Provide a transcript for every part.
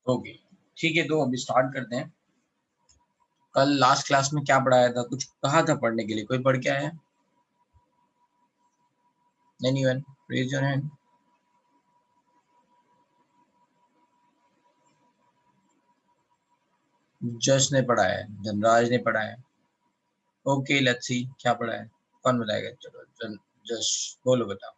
Okay ठीक है, तो अभी स्टार्ट करते हैं। कल लास्ट क्लास में क्या पढ़ाया था, कुछ कहा था पढ़ने के लिए, कोई पढ़ के आया? Anyone raise your hand. Jash ने पढ़ाया है, धनराज ने पढ़ाया है। ओके लेट्स सी क्या पढ़ाया है, कौन बताएगा? चलो जश बोलो, बताओ।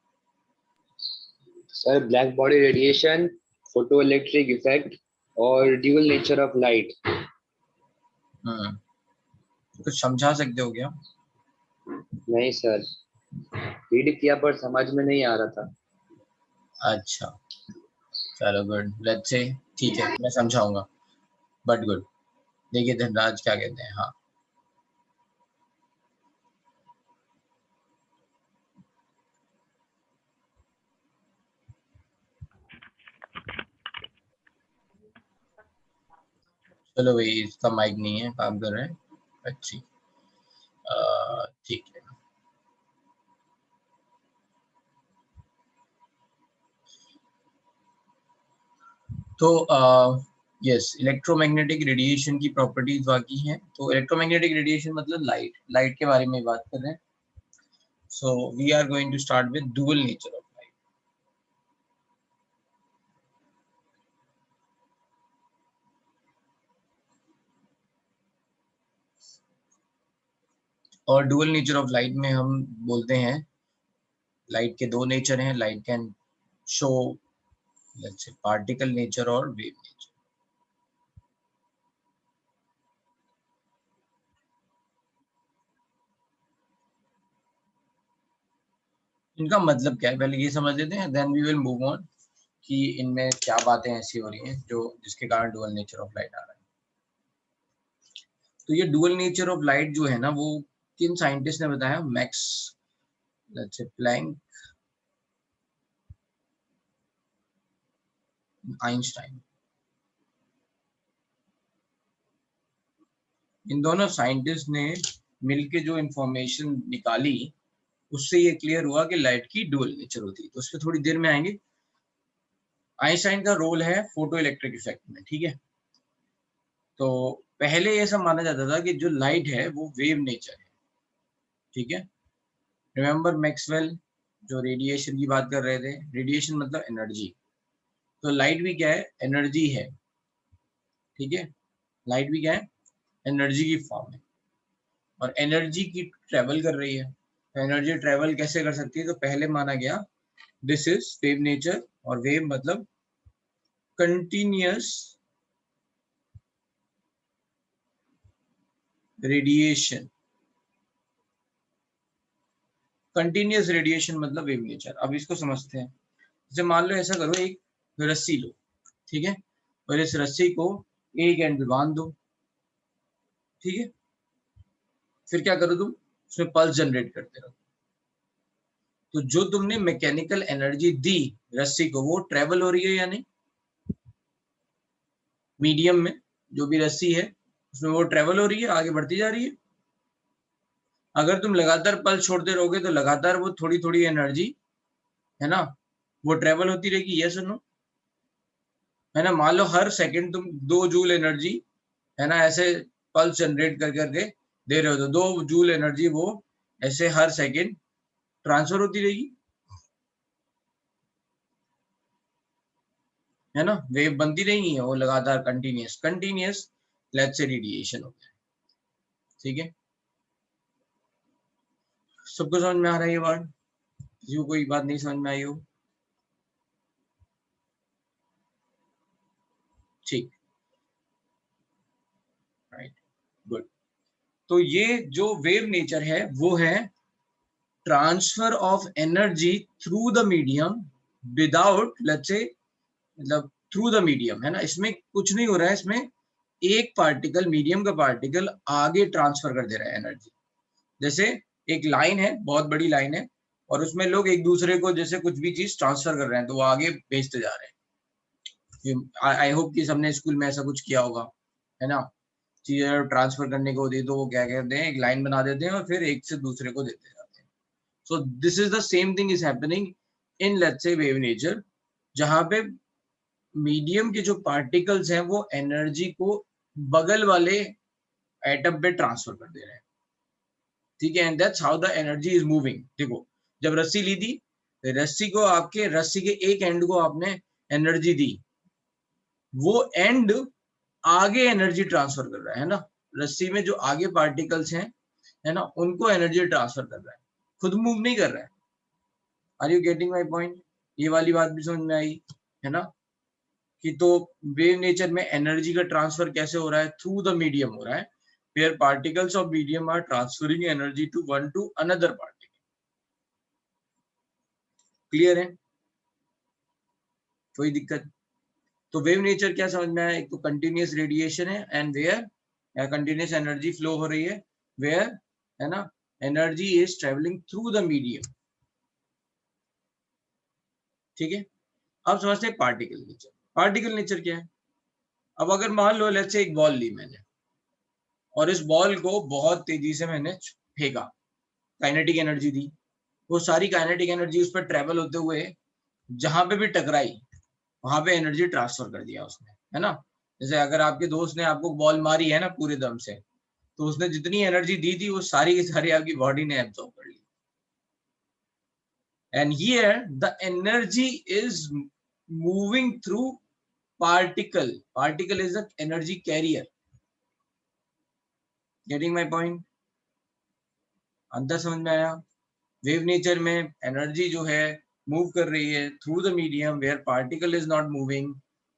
Sir black body radiation, photo electric effect और ड्यूअल नेचर ऑफ लाइट। कुछ समझा सकते हो क्या? नहीं सर, रीड किया पर समझ में नहीं आ रहा था। अच्छा चलो गुड, लेट्स से ठीक है, मैं समझाऊंगा, बट गुड। देखिए धनराज क्या कहते हैं। हाँ चलो भाई, इसका माइक नहीं है, काम कर रहे हैं। अच्छी ठीक है। तो यस, इलेक्ट्रोमैग्नेटिक रेडिएशन की प्रॉपर्टीज बाकी हैं। तो इलेक्ट्रोमैग्नेटिक रेडिएशन मतलब लाइट, लाइट के बारे में बात कर रहे हैं। So we are going to start with dual nature of light. और डुअल नेचर ऑफ लाइट में हम बोलते हैं लाइट के दो नेचर हैं। Light can show let's say particle nature और वेव नेचर। इनका मतलब क्या है पहले ये समझ लेते हैं, then we will move on कि इनमें क्या बातें ऐसी हो रही हैं जो जिसके कारण डुअल नेचर ऑफ लाइट आ रहा है। तो ये डुअल नेचर ऑफ लाइट जो है ना, वो किन साइंटिस्ट ने बताया? Max let's say Planck, Einstein. इन दोनों साइंटिस्ट ने मिलके जो इंफॉर्मेशन निकाली, उससे ये क्लियर हुआ कि लाइट की डुअल नेचर होती है। तो उस पर थोड़ी देर में आएंगे। आइंस्टाइन का रोल है फोटो इलेक्ट्रिक इफेक्ट में, ठीक है। तो पहले ये सब माना जाता था कि जो लाइट है वो वेव नेचर है, ठीक है। रिमेंबर मैक्सवेल जो रेडिएशन की बात कर रहे थे, रेडिएशन मतलब एनर्जी। तो लाइट भी क्या है? एनर्जी है, ठीक है। लाइट भी क्या है? एनर्जी की फॉर्म है, और एनर्जी की ट्रेवल कर रही है। तो एनर्जी ट्रेवल कैसे कर सकती है? तो पहले माना गया दिस इज वेव नेचर, और वेव मतलब कंटिन्यूअस रेडिएशन। कंटिन्यूअस रेडिएशन मतलब वेव नेचर। अब इसको समझते हैं। जैसे मान लो ऐसा करो, एक रस्सी लो, ठीक है, और इस रस्सी को एक एंड पे बांध दो, ठीक है। फिर क्या करो तुम? उसमें पल्स जनरेट करते रहो। तो जो तुमने मैकेनिकल एनर्जी दी रस्सी को, वो ट्रेवल हो रही है या नहीं? मीडियम में जो भी रस्सी है उसमें वो ट्रेवल हो रही है, आगे बढ़ती जा रही है। अगर तुम लगातार पल्स छोड़ते रहोगे तो लगातार वो थोड़ी थोड़ी एनर्जी है ना, वो ट्रेवल होती रहेगी। यस और नो? है ना। मान लो हर सेकंड तुम 2 जूल एनर्जी है ना ऐसे पल्स जनरेट कर करके दे रहे हो, तो 2 जूल एनर्जी वो ऐसे हर सेकंड ट्रांसफर होती रहेगी, है ना। वेव बनती रहेगी, वो लगातार continuous continuous let's say radiation होता है, ठीक है। सबको समझ में आ रहा है ये वर्ड? किसी को कोई बात नहीं समझ में आई हो? ठीक, राइट, गुड। तो ये जो वेव नेचर है वो है transfer of energy through the medium without let's say, मतलब थ्रू द मीडियम, है ना। इसमें कुछ नहीं हो रहा है, इसमें एक पार्टिकल, मीडियम का पार्टिकल आगे ट्रांसफर कर दे रहा है एनर्जी। जैसे एक लाइन है, बहुत बड़ी लाइन है, और उसमें लोग एक दूसरे को जैसे कुछ भी चीज ट्रांसफर कर रहे हैं, तो वो आगे भेजते जा रहे हैं। आई होप कि सबने स्कूल में ऐसा कुछ किया होगा, है ना। चीजें ट्रांसफर करने को होती है तो वो क्या कहते हैं, एक लाइन बना देते हैं और फिर एक से दूसरे को देते जाते हैं। So this is the same thing is happening in let's say wave nature, जहां पे मीडियम के जो पार्टिकल्स हैं वो एनर्जी को बगल वाले एटम पे ट्रांसफर कर दे रहे हैं, ठीक है। And that's how the energy is moving. देखो जब रस्सी ली थी, रस्सी को आपके रस्सी के एक एंड को आपने एनर्जी दी, वो एंड आगे एनर्जी ट्रांसफर कर रहा है ना, रस्सी में जो आगे पार्टिकल्स हैं है ना, उनको एनर्जी ट्रांसफर कर रहा है, खुद मूव नहीं कर रहा है। Are you getting my point? ये वाली बात भी समझ में आई है ना, कि तो वेव नेचर में एनर्जी का ट्रांसफर कैसे हो रहा है, थ्रू द मीडियम हो रहा है, where particles of medium are transferring energy to one to another particle. Clear है? कोई दिक्कत? तो वेव नेचर क्या समझ में आया? एक तो कंटिन्यूअस रेडिएशन है and where continuous energy flow हो रही है, वेयर है ना energy is travelling through the medium, ठीक है। अब समझते हैं पार्टिकल नेचर। पार्टिकल नेचर क्या है? अब अगर मान लो लेट्स से एक बॉल ली मैंने और इस बॉल को बहुत तेजी से मैंने फेंका, काइनेटिक एनर्जी दी, वो सारी काइनेटिक एनर्जी उस पर ट्रेवल होते हुए जहां पे भी टकराई वहां पे एनर्जी ट्रांसफर कर दिया उसने, है ना। जैसे अगर आपके दोस्त ने आपको बॉल मारी है ना पूरे दम से, तो उसने जितनी एनर्जी दी थी वो सारी की सारी आपकी बॉडी ने एब्जॉर्ब कर ली। And here the energy is moving through particle, particle is the energy carrier. Getting my point? अंदर समझ में आया? वेव नेचर में एनर्जी जो है मूव कर रही है through the medium where particle is not moving,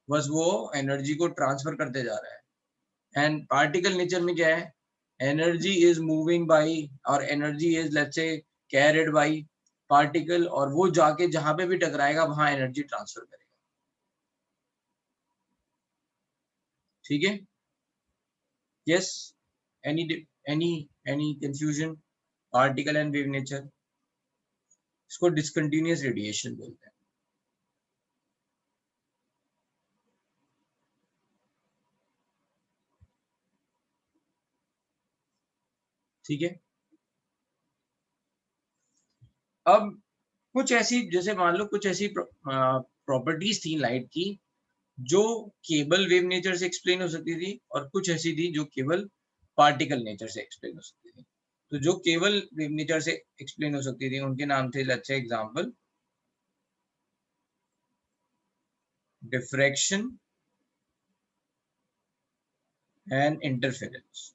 बस वो एनर्जी को ट्रांसफर करते जा रहा है। एंड पार्टिकल नेचर में क्या है? एनर्जी इज मूविंग बाई और energy is let's say carried by particle, और वो जाके जहां पे भी टकराएगा वहां एनर्जी ट्रांसफर करेगा, ठीक है। Yes, any any any confusion? Particle and wave nature, इसको डिसकंटिन्यूअस रेडिएशन बोलते हैं, ठीक है। अब कुछ ऐसी, जैसे मान लो कुछ ऐसी प्रॉपर्टीज थी लाइट की जो केवल वेव नेचर से एक्सप्लेन हो सकती थी, और कुछ ऐसी थी जो केवल पार्टिकल नेचर से एक्सप्लेन हो सकती थी। तो जो केवल वेव नेचर से एक्सप्लेन हो सकती थी उनके नाम थे, अच्छे एग्जांपल, डिफ्रैक्शन एंड इंटरफेरेंस,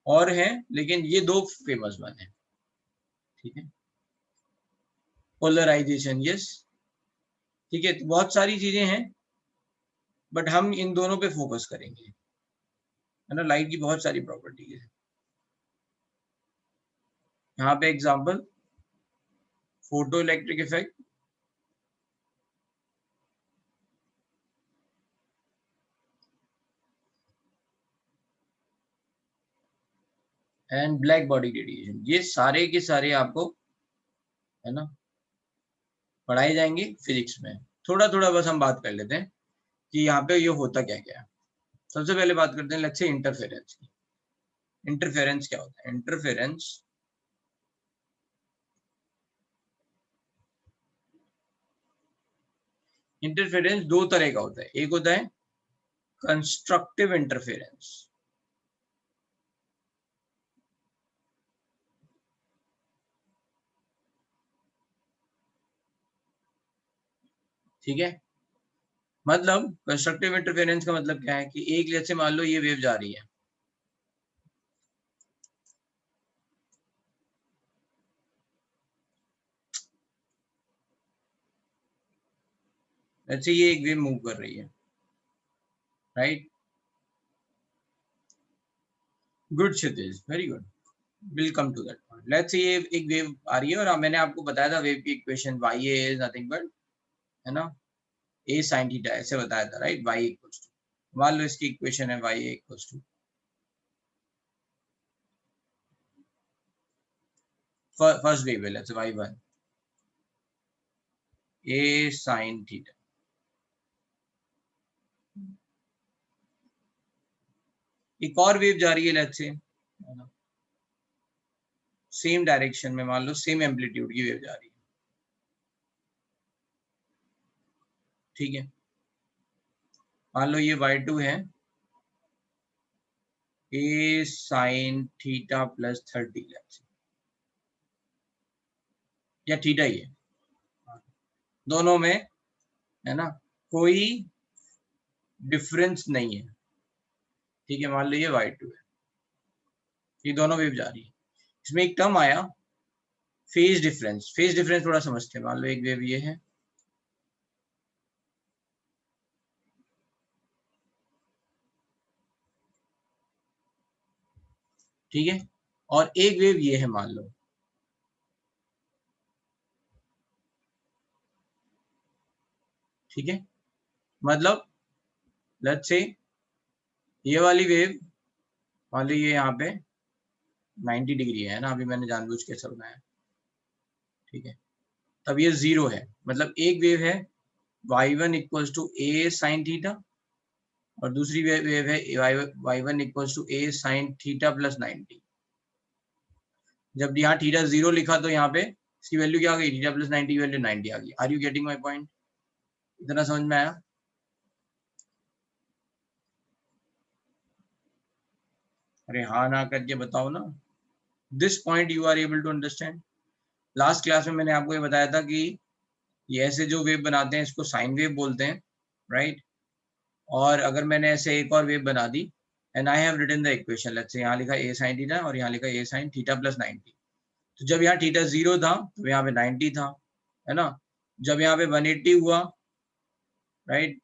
और हैं लेकिन ये दो फेमस वन है, ठीक है। पोलराइजेशन, यस, ठीक है। तो बहुत सारी चीजें हैं बट हम इन दोनों पे फोकस करेंगे, है ना। लाइट की बहुत सारी प्रॉपर्टीज है। यहाँ पे example, photo electric effect, and black body radiation, ये सारे के सारे आपको, है ना, पढ़ाए जाएंगे फिजिक्स में। थोड़ा थोड़ा बस हम बात कर लेते हैं कि यहाँ पे ये होता क्या क्या है। सबसे पहले बात करते हैं लेट्स से इंटरफेरेंस की। इंटरफेरेंस क्या होता है? इंटरफेरेंस दो तरह का होता है। एक होता है कंस्ट्रक्टिव इंटरफेरेंस, ठीक है। मतलब कंस्ट्रक्टिव इंटरफेरेंस का मतलब क्या है कि एक, जैसे मान लो ये वेव जा रही है, जैसे ये एक वेव मूव कर रही है, right. Good Kshitij, very good, will come to that point. Let's say ये एक वेव आ रही है और मैंने आपको बताया था वेव की equation y a is nothing but, है ना, a sin थीटा, ऐसे बताया था, राइट। y इक्वल्स टू, मान लो इसकी इक्वेशन है y a equals to first wave है let's say y1 a sin theta. एक और वेव जा रही है लेट्स से, सेम डायरेक्शन में, मान लो सेम एम्पलीट्यूड की वेव जा रही है, ठीक है, मान लो ये y2 है a sin थीटा प्लस 30 या थीटा ही है, दोनों में है ना कोई डिफरेंस नहीं है। ठीक है, मान लो ये y2 है, ये दोनों वेव जा रही है। इसमें एक टर्म आया फेज डिफरेंस। फेज डिफरेंस थोड़ा समझते हैं। मान लो एक वेव ये है, ठीक है, और एक वेव ये है मान लो, ठीक है, मतलब लेट्स से ये वाली वेव मान लो ये यहाँ पे 90 डिग्री है ना, अभी मैंने जानबूझ के ऐसा बनाया, ठीक है, तब ये 0 है, मतलब एक वेव है y1 equals to a sin theta और दूसरी वेव है y1 equals to a sin theta plus 90। जब यहाँ थीटा 0 लिखा तो यहाँ पे इसकी वैल्यू क्या आ गई, थीटा प्लस 90 की वैल्यू 90 आ गई। Are you getting my point? इतना समझ में आया? अरे हाँ ना करके बताओ ना। This point you are able to understand. Last class में मैंने आपको ये बताया था कि ये ऐसे जो वेव बनाते हैं इसको साइन वेव बोलते हैं, राइट? और अगर मैंने ऐसे एक और वेव बना दी and I have written the equation, let's say यहाँ लिखा a sin थीटा और यहाँ लिखा a sin थीटा प्लस 90। तो जब यहाँ थीटा 0 था तो यहाँ पे 90 था, है ना? जब यहाँ पे 180 हुआ, राइट,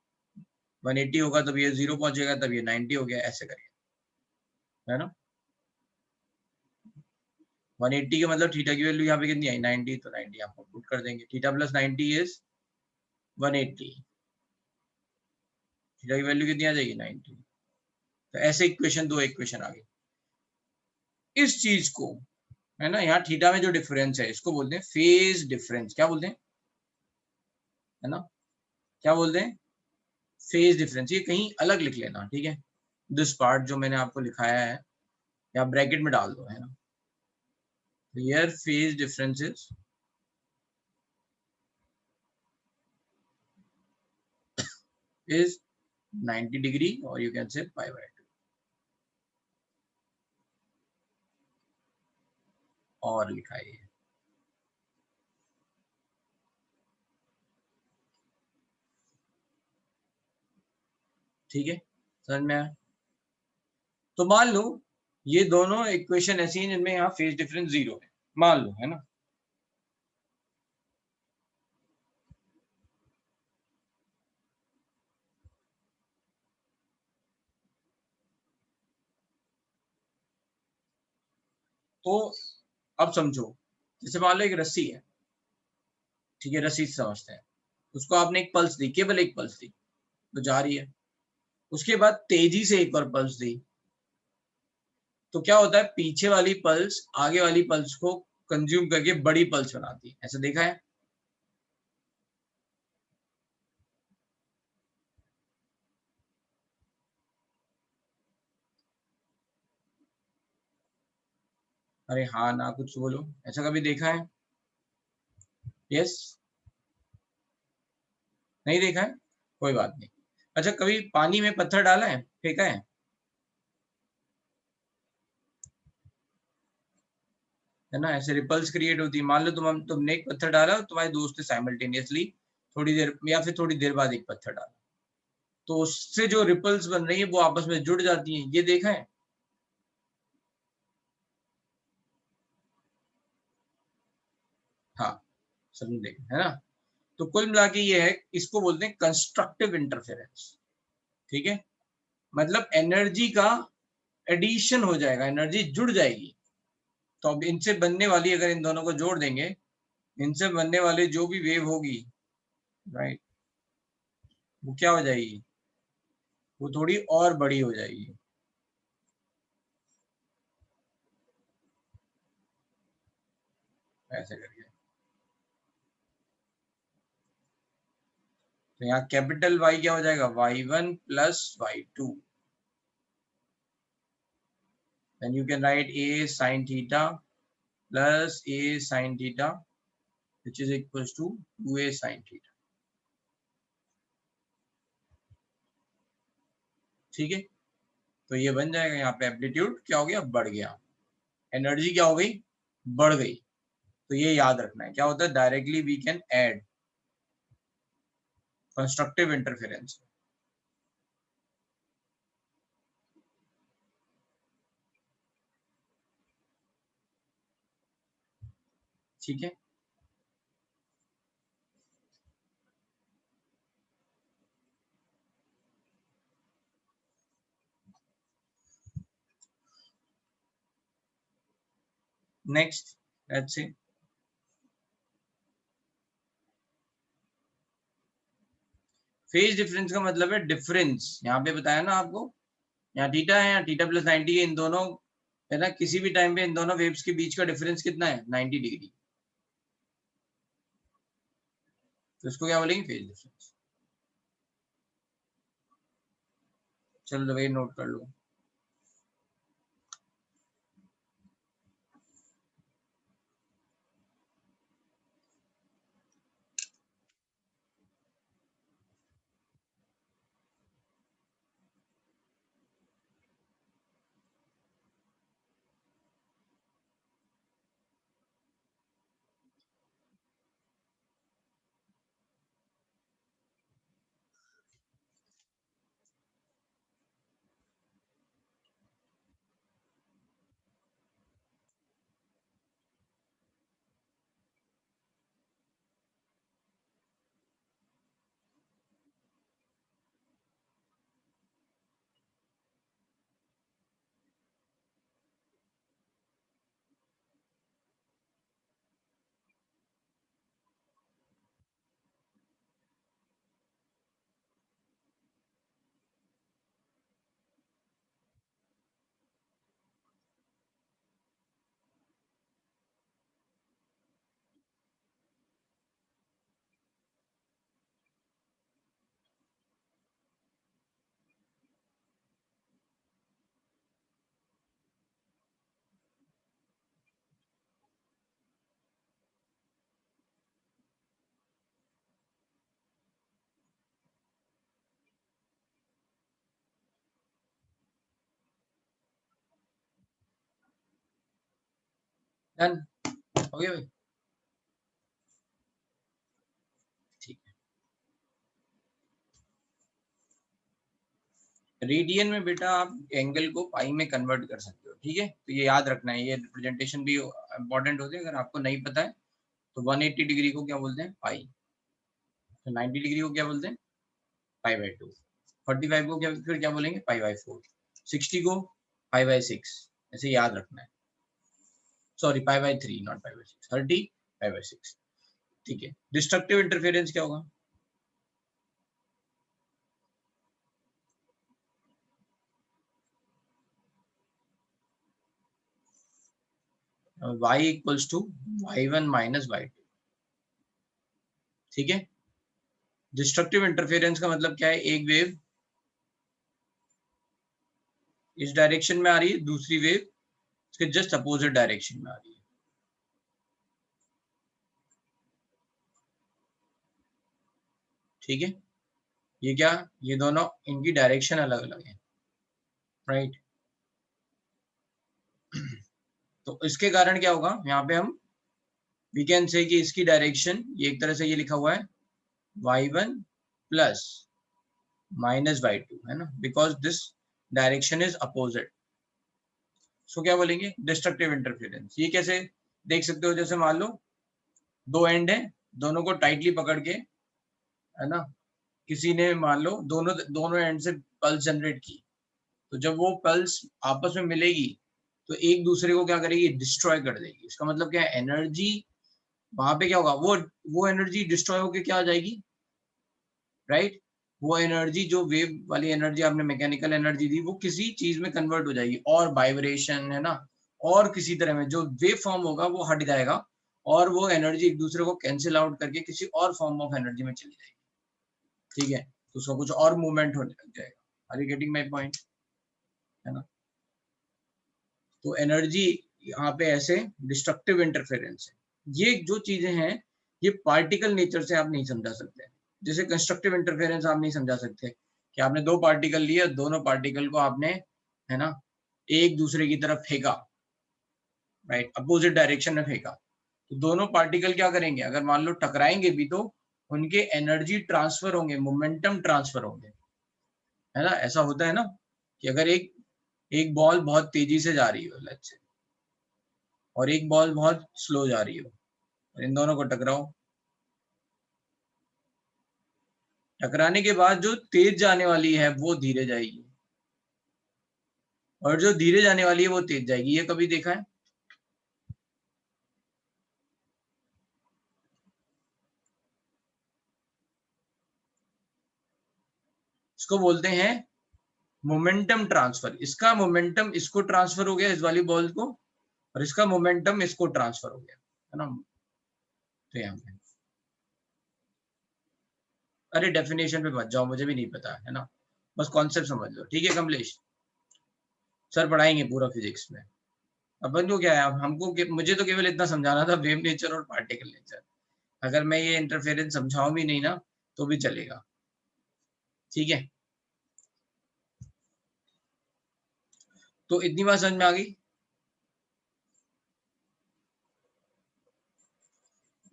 180 होगा तब ये 0 पहुंचेगा, तब ये 90 हो गया, ऐसे करिए, है ना? 180 का मतलब थीटा की वैल्यू यहाँ पे कितनी आई, 90, तो 90 यहाँ पर पुट कर देंगे। थीटा प्लस 90 इज 180, थीटा की वैल्यू कितनी आ जाएगी, 90। तो ऐसे इक्वेशन, दो इक्वेशन आ गई। इस चीज को, है ना, यहाँ थीटा में जो डिफरेंस है इसको बोलते हैं फेज डिफरेंस। क्या बोलते हैं, है ना, क्या बोलते हैं, फेज डिफरेंस। ये कहीं अलग लिख लेना, ठीक है, दिस पार्ट जो मैंने आपको लिखाया है या ब्रैकेट में डाल दो, है ना। Here phase differences is 90 degree or you can say pi by 2 और लिखा है। ठीक है, समझ में आया? तो मान लो ये दोनों इक्वेशन ऐसी हैं जिनमें यहाँ फेज डिफरेंस 0 है, मान लो, है ना। तो अब समझो, जैसे मान लो एक रस्सी है, ठीक है, रस्सी समझते हैं, उसको आपने एक पल्स दी, केवल एक पल्स दी तो जा रही है। उसके बाद तेजी से एक और पल्स दी तो क्या होता है, पीछे वाली पल्स आगे वाली पल्स को कंज्यूम करके बड़ी पल्स बनाती है, ऐसा देखा है? अरे हाँ ना, कुछ बोलो, ऐसा कभी देखा है? यस, नहीं देखा है, कोई बात नहीं। अच्छा, कभी पानी में पत्थर डाला है, फेंका है ना, ऐसे रिपल्स क्रिएट होती है। मान लो तुमने एक पत्थर डाला और तुम्हारे दोस्त ने साइमल्टेनियसली थोड़ी देर या फिर थोड़ी देर बाद एक पत्थर डाला, तो उससे जो रिपल्स बन रही है वो आपस में जुड़ जाती हैं, ये देखा है? हाँ, सबने देखा है ना। तो कुल मिला के ये है, इसको बोलते हैं कंस्ट्रक्टिव इंटरफेरेंस। ठीक है, मतलब एनर्जी का एडिशन हो जाएगा, एनर्जी जुड़ जाएगी। तो अब इनसे बनने वाली, अगर इन दोनों को जोड़ देंगे, इनसे बनने वाली जो भी वेव होगी, राइट, वो क्या हो जाएगी, वो थोड़ी और बड़ी हो जाएगी, ऐसे करके। तो यहाँ कैपिटल Y क्या हो जाएगा, y1 plus y2, then you can write a sin theta plus a sin theta which is equals to 2a sin theta। ठीक है, तो ये बन जाएगा, यहाँ पे एम्पलीट्यूड क्या हो गया, बढ़ गया, एनर्जी क्या हो गई, बढ़ गई। तो ये याद रखना है, क्या होता है, directly we can add constructive interference. ठीक है, next let's see, phase difference का मतलब है डिफरेंस, यहाँ पे बताया ना आपको, यहाँ थीटा है, यहाँ थीटा प्लस 90 है, इन दोनों है ना, किसी भी टाइम पे इन दोनों वेव्स के बीच का डिफरेंस कितना है, 90 डिग्री। तो इसको क्या बोलेंगे, फेज डिफरेंस। चलो भाई नोट कर लो। डन हो गया भाई, ठीक है। रेडियन में बेटा आप एंगल को पाई में कन्वर्ट कर सकते हो, ठीक है, तो ये याद रखना है, ये रिप्रेजेंटेशन भी इंपॉर्टेंट होते हैं, अगर आपको नहीं पता है तो 180 डिग्री को क्या बोलते हैं, पाई, तो 90 डिग्री को क्या बोलते हैं, पाई बाई 2, 45 को क्या फिर क्या बोलेंगे, पाई बाई 4, 60 को पाई बाई 6, ऐसे याद रखना है, sorry pi by 3 not pi by 6, 30 pi by 6, ठीक है। डिस्ट्रक्टिव इंटरफेरेंस क्या होगा, y equals to y1 minus y2, ठीक है। डिस्ट्रक्टिव इंटरफेरेंस का मतलब क्या है, एक वेव इस डायरेक्शन में आ रही है, दूसरी वेव इसके जस्ट अपोजिट डायरेक्शन में आ रही है, ठीक है। ये क्या, ये दोनों इनकी डायरेक्शन अलग अलग है, राइट। तो इसके कारण क्या होगा, यहाँ पे हम वी कैन से कि इसकी डायरेक्शन, ये एक तरह से ये लिखा हुआ है y1 प्लस माइनस y2, है ना, because this direction is opposite. So क्या बोलेंगे, डिस्ट्रक्टिव इंटरफेरेंस। ये कैसे देख सकते हो, जैसे मान लो दो एंड है, दोनों को टाइटली पकड़ के, है ना, किसी ने मान लो दोनों दोनों एंड से पल्स जनरेट की, तो जब वो पल्स आपस में मिलेगी तो एक दूसरे को क्या करेगी, डिस्ट्रॉय कर देगी। इसका मतलब क्या है, एनर्जी वहां पे क्या होगा, वो एनर्जी डिस्ट्रॉय होके क्या आ जाएगी, राइट। वो एनर्जी जो वेव वाली एनर्जी आपने मैकेनिकल एनर्जी दी, वो किसी चीज में कन्वर्ट हो जाएगी, और वाइब्रेशन, है ना, और किसी तरह में जो वेव फॉर्म होगा वो हट जाएगा, और वो एनर्जी एक दूसरे को कैंसिल आउट करके किसी और फॉर्म ऑफ एनर्जी में चली जाएगी, ठीक है। तो उसका कुछ और मूवमेंट होने लग जाएगा। Are you getting my point, है ना। तो एनर्जी यहाँ पे ऐसे डिस्ट्रक्टिव इंटरफेरेंस है। ये जो चीजें हैं ये पार्टिकल नेचर से आप नहीं समझा सकते, जैसे कंस्ट्रक्टिव इंटरफेरेंस आप नहीं समझा सकते, कि आपने दो पार्टिकल लिए, दोनों पार्टिकल को आपने, है ना, एक दूसरे की तरफ फेंका, राइट, अपोजिट डायरेक्शन में फेंका, तो दोनों पार्टिकल क्या करेंगे, अगर मान लो टकराएंगे भी तो उनके एनर्जी ट्रांसफर होंगे, मोमेंटम ट्रांसफर होंगे, है ना। ऐसा होता है ना कि अगर एक बॉल बहुत तेजी से जा रही हो लेट्स से, और एक बॉल बहुत स्लो जा रही हो, और इन दोनों को टकराओ, टकराने के बाद जो तेज जाने वाली है वो धीरे जाएगी, और जो धीरे जाने वाली है वो तेज जाएगी। ये कभी देखा है? इसको बोलते हैं मोमेंटम ट्रांसफर। इसका मोमेंटम इसको ट्रांसफर हो गया, इस वाली बॉल को, और इसका मोमेंटम इसको ट्रांसफर हो गया, है ना। तो यहाँ पे, अरे डेफिनेशन पे मत जाओ, मुझे भी नहीं पता, है ना, बस कॉन्सेप्ट समझ लो, ठीक है कमलेश, सर पढ़ाएंगे पूरा फिजिक्स में। अपन को क्या है, अब हमको मुझे तो केवल इतना समझाना था, वेव नेचर और पार्टिकल नेचर। अगर मैं ये इंटरफेरेंस समझाऊं भी नहीं ना तो भी चलेगा, ठीक है। तो इतनी बात समझ में आ गई।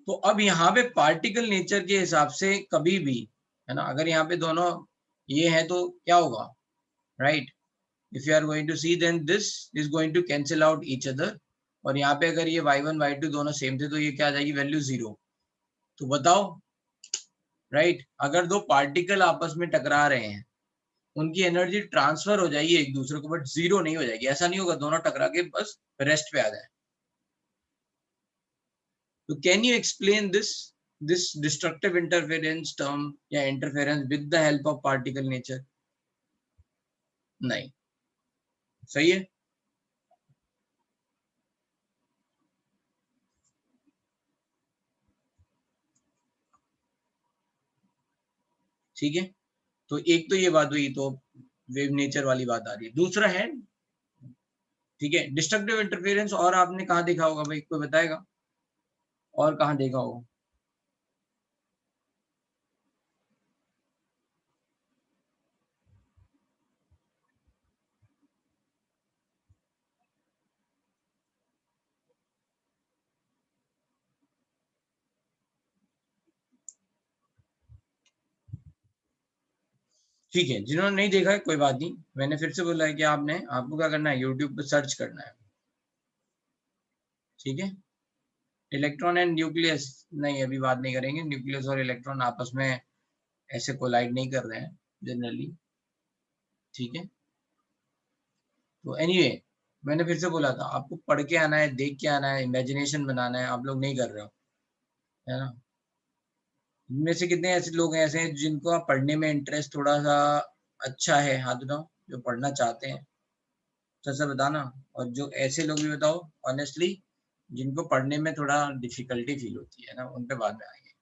तो अब यहाँ पे पार्टिकल नेचर के हिसाब से कभी भी, है ना, अगर यहाँ पे दोनों ये है तो क्या होगा, right, if you are going to see then this is going to cancel out each other, और यहाँ पे अगर ये y1 y2 दोनों सेम थे तो ये क्या आ जाएगी, वैल्यू 0। तो बताओ, राइट, अगर दो पार्टिकल आपस में टकरा रहे हैं, उनकी एनर्जी ट्रांसफर हो जाएगी एक दूसरे को, बट 0 नहीं हो जाएगी। ऐसा नहीं होगा दोनों टकरा के बस रेस्ट पे आ जाए। तो can you explain this destructive interference term या interference with the help of particle nature? नहीं, सही है। ठीक है, तो एक तो ये बात हुई, तो वेव नेचर वाली बात आ रही है। दूसरा है, ठीक है, डिस्ट्रक्टिव इंटरफेरेंस, और आपने कहाँ देखा होगा भाई, कोई बताएगा और कहाँ देखा होगा? ठीक है, जिन्होंने नहीं देखा है कोई बात नहीं, मैंने फिर से बोला है कि आपको क्या करना है, यूट्यूब पे सर्च करना है, ठीक है। इलेक्ट्रॉन एंड न्यूक्लियस, नहीं अभी बात नहीं करेंगे, न्यूक्लियस और इलेक्ट्रॉन आपस में ऐसे कोलाइड नहीं कर रहे हैं जनरली, ठीक है। तो एनीवे, मैंने फिर से बोला था आपको पढ़ के आना है, देख के आना है, इमेजिनेशन बनाना है, आप लोग नहीं कर रहे हो, है ना। इनमें से कितने ऐसे लोग हैं ऐसे जिनको आप पढ़ने में इंटरेस्ट थोड़ा सा अच्छा है, हाथ उठाओ जो पढ़ना चाहते हैं, सच से बताना। और जो ऐसे लोग भी बताओ ऑनेस्टली, जिनको पढ़ने में थोड़ा डिफिकल्टी फील होती है ना, उन पे बाद में आएंगे,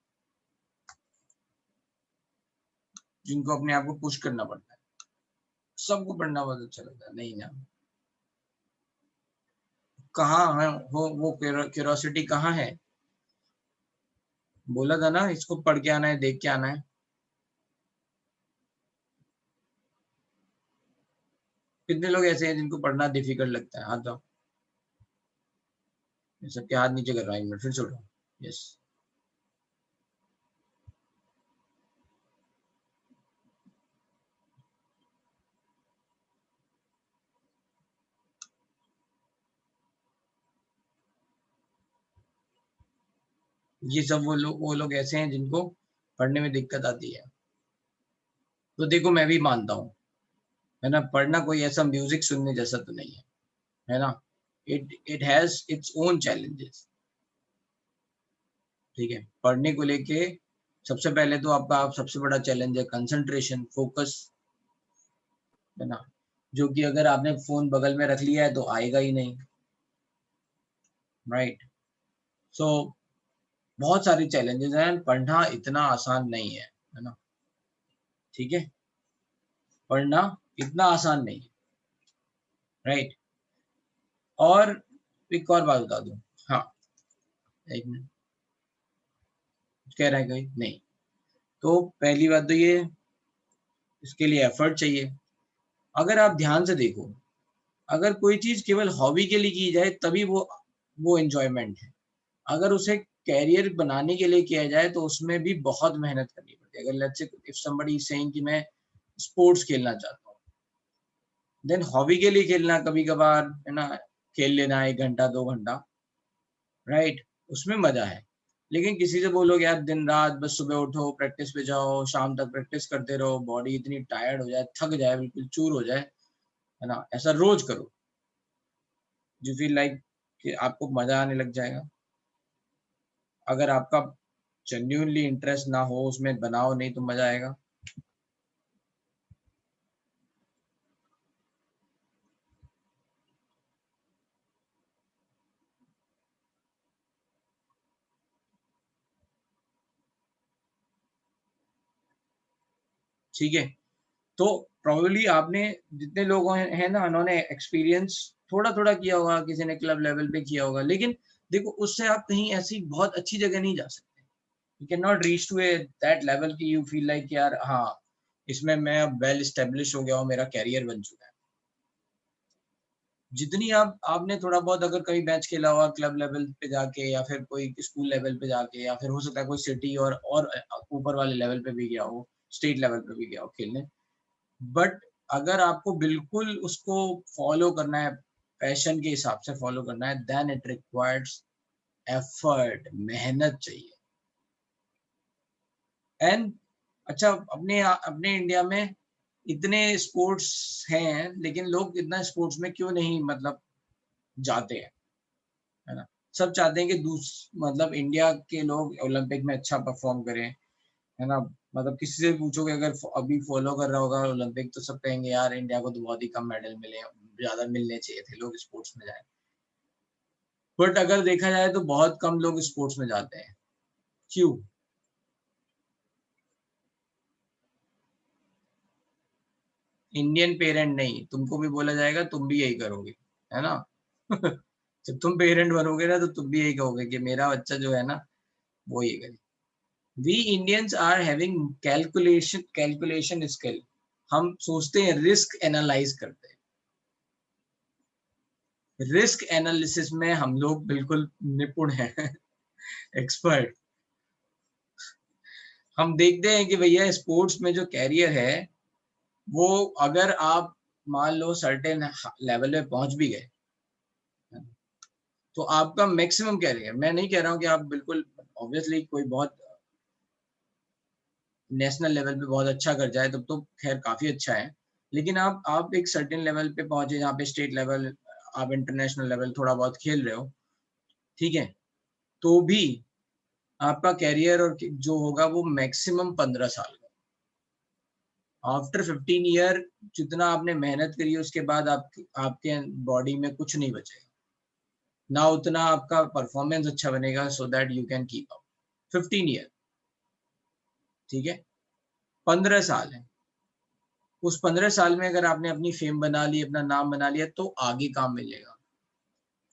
जिनको अपने आप को पुश करना पड़ता है। सबको पढ़ना बहुत अच्छा लगता है नहीं ना, कहाँ है वो क्यूरोसिटी कहाँ है? बोला था ना, इसको पढ़ के आना है, देख के आना है। कितने लोग ऐसे हैं जिनको पढ़ना डिफिकल्ट लगता है, हाथ दो। सबके हाथ नीचे कर रहा हूँ, फिर से उठाओ, यस। ये सब वो लोग ऐसे हैं जिनको पढ़ने में दिक्कत आती है। तो देखो मैं भी मानता हूँ, है ना, पढ़ना कोई ऐसा म्यूजिक सुनने जैसा तो नहीं है ना। It has its own challenges, ठीक है। पढ़ने को लेके सबसे पहले तो आपका सबसे बड़ा चैलेंज है कंसंट्रेशन, फोकस, है ना, जो कि अगर आपने फोन बगल में रख लिया है तो आएगा ही नहीं, राइट। सो बहुत सारी चैलेंजेस हैं, पढ़ना इतना आसान नहीं है ना, ठीक है, पढ़ना इतना आसान नहीं है, राइट। और एक और बात बता दूं, हाँ, एक मिनट, कह रहा है कोई नहीं। तो पहली बात तो ये इसके लिए एफर्ट चाहिए। अगर आप ध्यान से देखो, अगर कोई चीज केवल हॉबी के लिए की जाए तभी वो एंजॉयमेंट है। अगर उसे कैरियर बनाने के लिए किया जाए तो उसमें भी बहुत मेहनत करनी पड़ती है। अगर let's say if somebody is saying कि मैं स्पोर्ट्स खेलना चाहता हूँ, देन हॉबी के लिए खेलना कभी कभार है ना, खेल लेना 1 घंटा 2 घंटा, राइट, उसमें मजा है। लेकिन किसी से बोलोगे यार दिन रात बस सुबह उठो प्रैक्टिस पे जाओ शाम तक प्रैक्टिस करते रहो, बॉडी इतनी टायर्ड हो जाए, थक जाए, बिल्कुल चूर हो जाए, है ना, ऐसा रोज करो, यू फील लाइक कि आपको मजा आने लग जाएगा। अगर आपका जेन्युइनली इंटरेस्ट ना हो उसमें, बनाओ नहीं तो मजा आएगा। ठीक है, तो प्रोबेबली आपने जितने लोग हैं ना, उन्होंने एक्सपीरियंस थोड़ा थोड़ा किया होगा, किसी ने क्लब लेवल पे किया होगा, लेकिन देखो उससे आप कहीं ऐसी बहुत अच्छी जगह नहीं जा सकते। You can not reach to a that level कि यू फील लाइक यार हाँ इसमें मैं अब वेल एस्टेब्लिश हो गया हूँ, मेरा कैरियर बन चुका है। जितनी आपने थोड़ा बहुत अगर कहीं मैच खेला हुआ क्लब लेवल पे जाके, या फिर कोई स्कूल लेवल पे जाके, या फिर हो सकता है कोई सिटी और ऊपर वाले लेवल पे भी गया हो, स्टेट लेवल पे भी गया हो खेलने, बट अगर आपको बिल्कुल उसको फॉलो करना है, पैशन के हिसाब से फॉलो करना है, देन इट रिक्वायर्स एफर्ट, मेहनत चाहिए। एंड अच्छा, अपने अपने इंडिया में इतने स्पोर्ट्स हैं, लेकिन लोग इतना स्पोर्ट्स में क्यों नहीं मतलब जाते हैं, है ना। सब चाहते हैं कि मतलब इंडिया के लोग ओलंपिक में अच्छा परफॉर्म करें, है ना। मतलब किसी से पूछोगे अगर अभी फॉलो कर रहा होगा ओलंपिक, तो सब कहेंगे यार इंडिया को तो बहुत ही कम मेडल मिले, ज्यादा मिलने चाहिए थे, लोग स्पोर्ट्स में जाए। बट अगर देखा जाए तो बहुत कम लोग स्पोर्ट्स में जाते हैं। क्यों? इंडियन पेरेंट नहीं, तुमको भी बोला जाएगा तुम भी यही करोगे, है ना। जब तुम पेरेंट बनोगे ना तो तुम भी यही कहोगे कि मेरा बच्चा जो है ना वो ये करे। We Indians are having calculation skill. हम सोचते हैं, रिस्क एनालाइज करते हैं, रिस्क एनालिसिस में हम लोग बिल्कुल निपुण हैं। एक्सपर्ट। हम देखते हैं कि भैया स्पोर्ट्स में जो कैरियर है वो, अगर आप मान लो सर्टेन लेवल पे पहुंच भी गए तो आपका मैक्सिमम कैरियर, मैं नहीं कह रहा हूं कि आप बिल्कुल ऑब्वियसली कोई बहुत नेशनल लेवल पे बहुत अच्छा कर जाए तब तो खैर काफी अच्छा है, लेकिन आप एक सर्टेन लेवल पे पहुंचे जहाँ पे स्टेट लेवल, आप इंटरनेशनल लेवल थोड़ा बहुत खेल रहे हो, ठीक है, तो भी आपका कैरियर और जो होगा वो मैक्सिमम 15 साल का। आफ्टर 15 ईयर जितना आपने मेहनत करी है उसके बाद आपके बॉडी में कुछ नहीं बचेगा, ना उतना आपका परफॉर्मेंस अच्छा बनेगा so that you can keep up. 15 year, ठीक है, 15 साल है। उस 15 साल में अगर आपने अपनी फेम बना ली, अपना नाम बना लिया, तो आगे काम मिलेगा,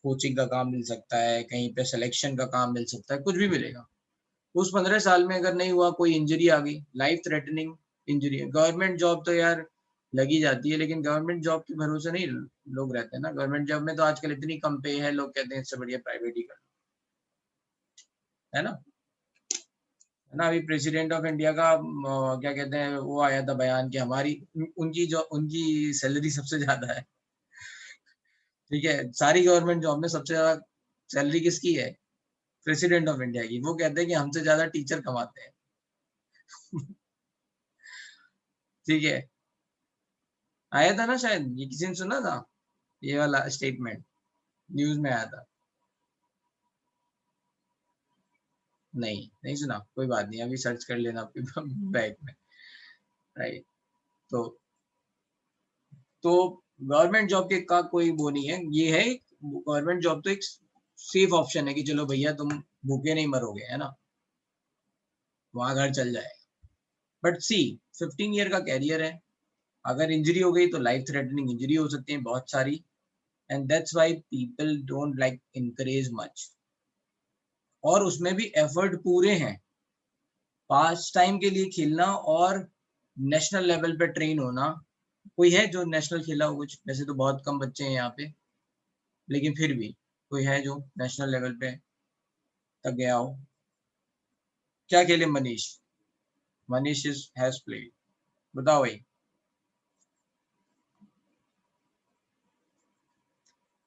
कोचिंग का काम मिल सकता है, कहीं पे सिलेक्शन का काम मिल सकता है, कुछ भी मिलेगा। उस 15 साल में अगर नहीं हुआ, कोई इंजरी आ गई, लाइफ थ्रेटनिंग इंजरी है, गवर्नमेंट जॉब तो यार लगी जाती है, लेकिन गवर्नमेंट जॉब के भरोसे नहीं लोग रहते हैं ना। गवर्नमेंट जॉब में तो आजकल इतनी कम पे है, लोग कहते हैं इससे बढ़िया प्राइवेट ही कर लो, है ना। है ना, अभी प्रेसिडेंट ऑफ इंडिया का क्या कहते हैं वो आया था बयान कि हमारी उनकी सैलरी सबसे ज्यादा है, ठीक है, सारी गवर्नमेंट जॉब में सबसे ज्यादा सैलरी किसकी है? प्रेसिडेंट ऑफ इंडिया की। वो कहते हैं कि हमसे ज्यादा टीचर कमाते हैं। ठीक है, आया था ना शायद, ये किसी ने सुना था, ये वाला स्टेटमेंट न्यूज में आया था। नहीं, नहीं सुना, कोई बात नहीं, अभी सर्च कर लेना आपके बैग में, राइट। तो गवर्नमेंट जॉब के का कोई वो नहीं है, ये है गवर्नमेंट जॉब तो एक सेफ ऑप्शन है कि चलो भैया तुम भूखे नहीं मरोगे, है ना, वहां घर चल जाएगा। बट सी 15 ईयर का कैरियर है, अगर इंजरी हो गई तो लाइफ थ्रेटनिंग इंजरी हो सकती है बहुत सारी, and that's why people don't like encourage much. और उसमें भी एफर्ट पूरे हैं, पास टाइम के लिए खेलना और नेशनल लेवल पे ट्रेन होना, कोई है जो नेशनल खेला हो कुछ? वैसे तो बहुत कम बच्चे हैं यहाँ पे, लेकिन फिर भी कोई है जो नेशनल लेवल पे तक गया हो? क्या खेले Manish? Manish is has played, बताओ भाई।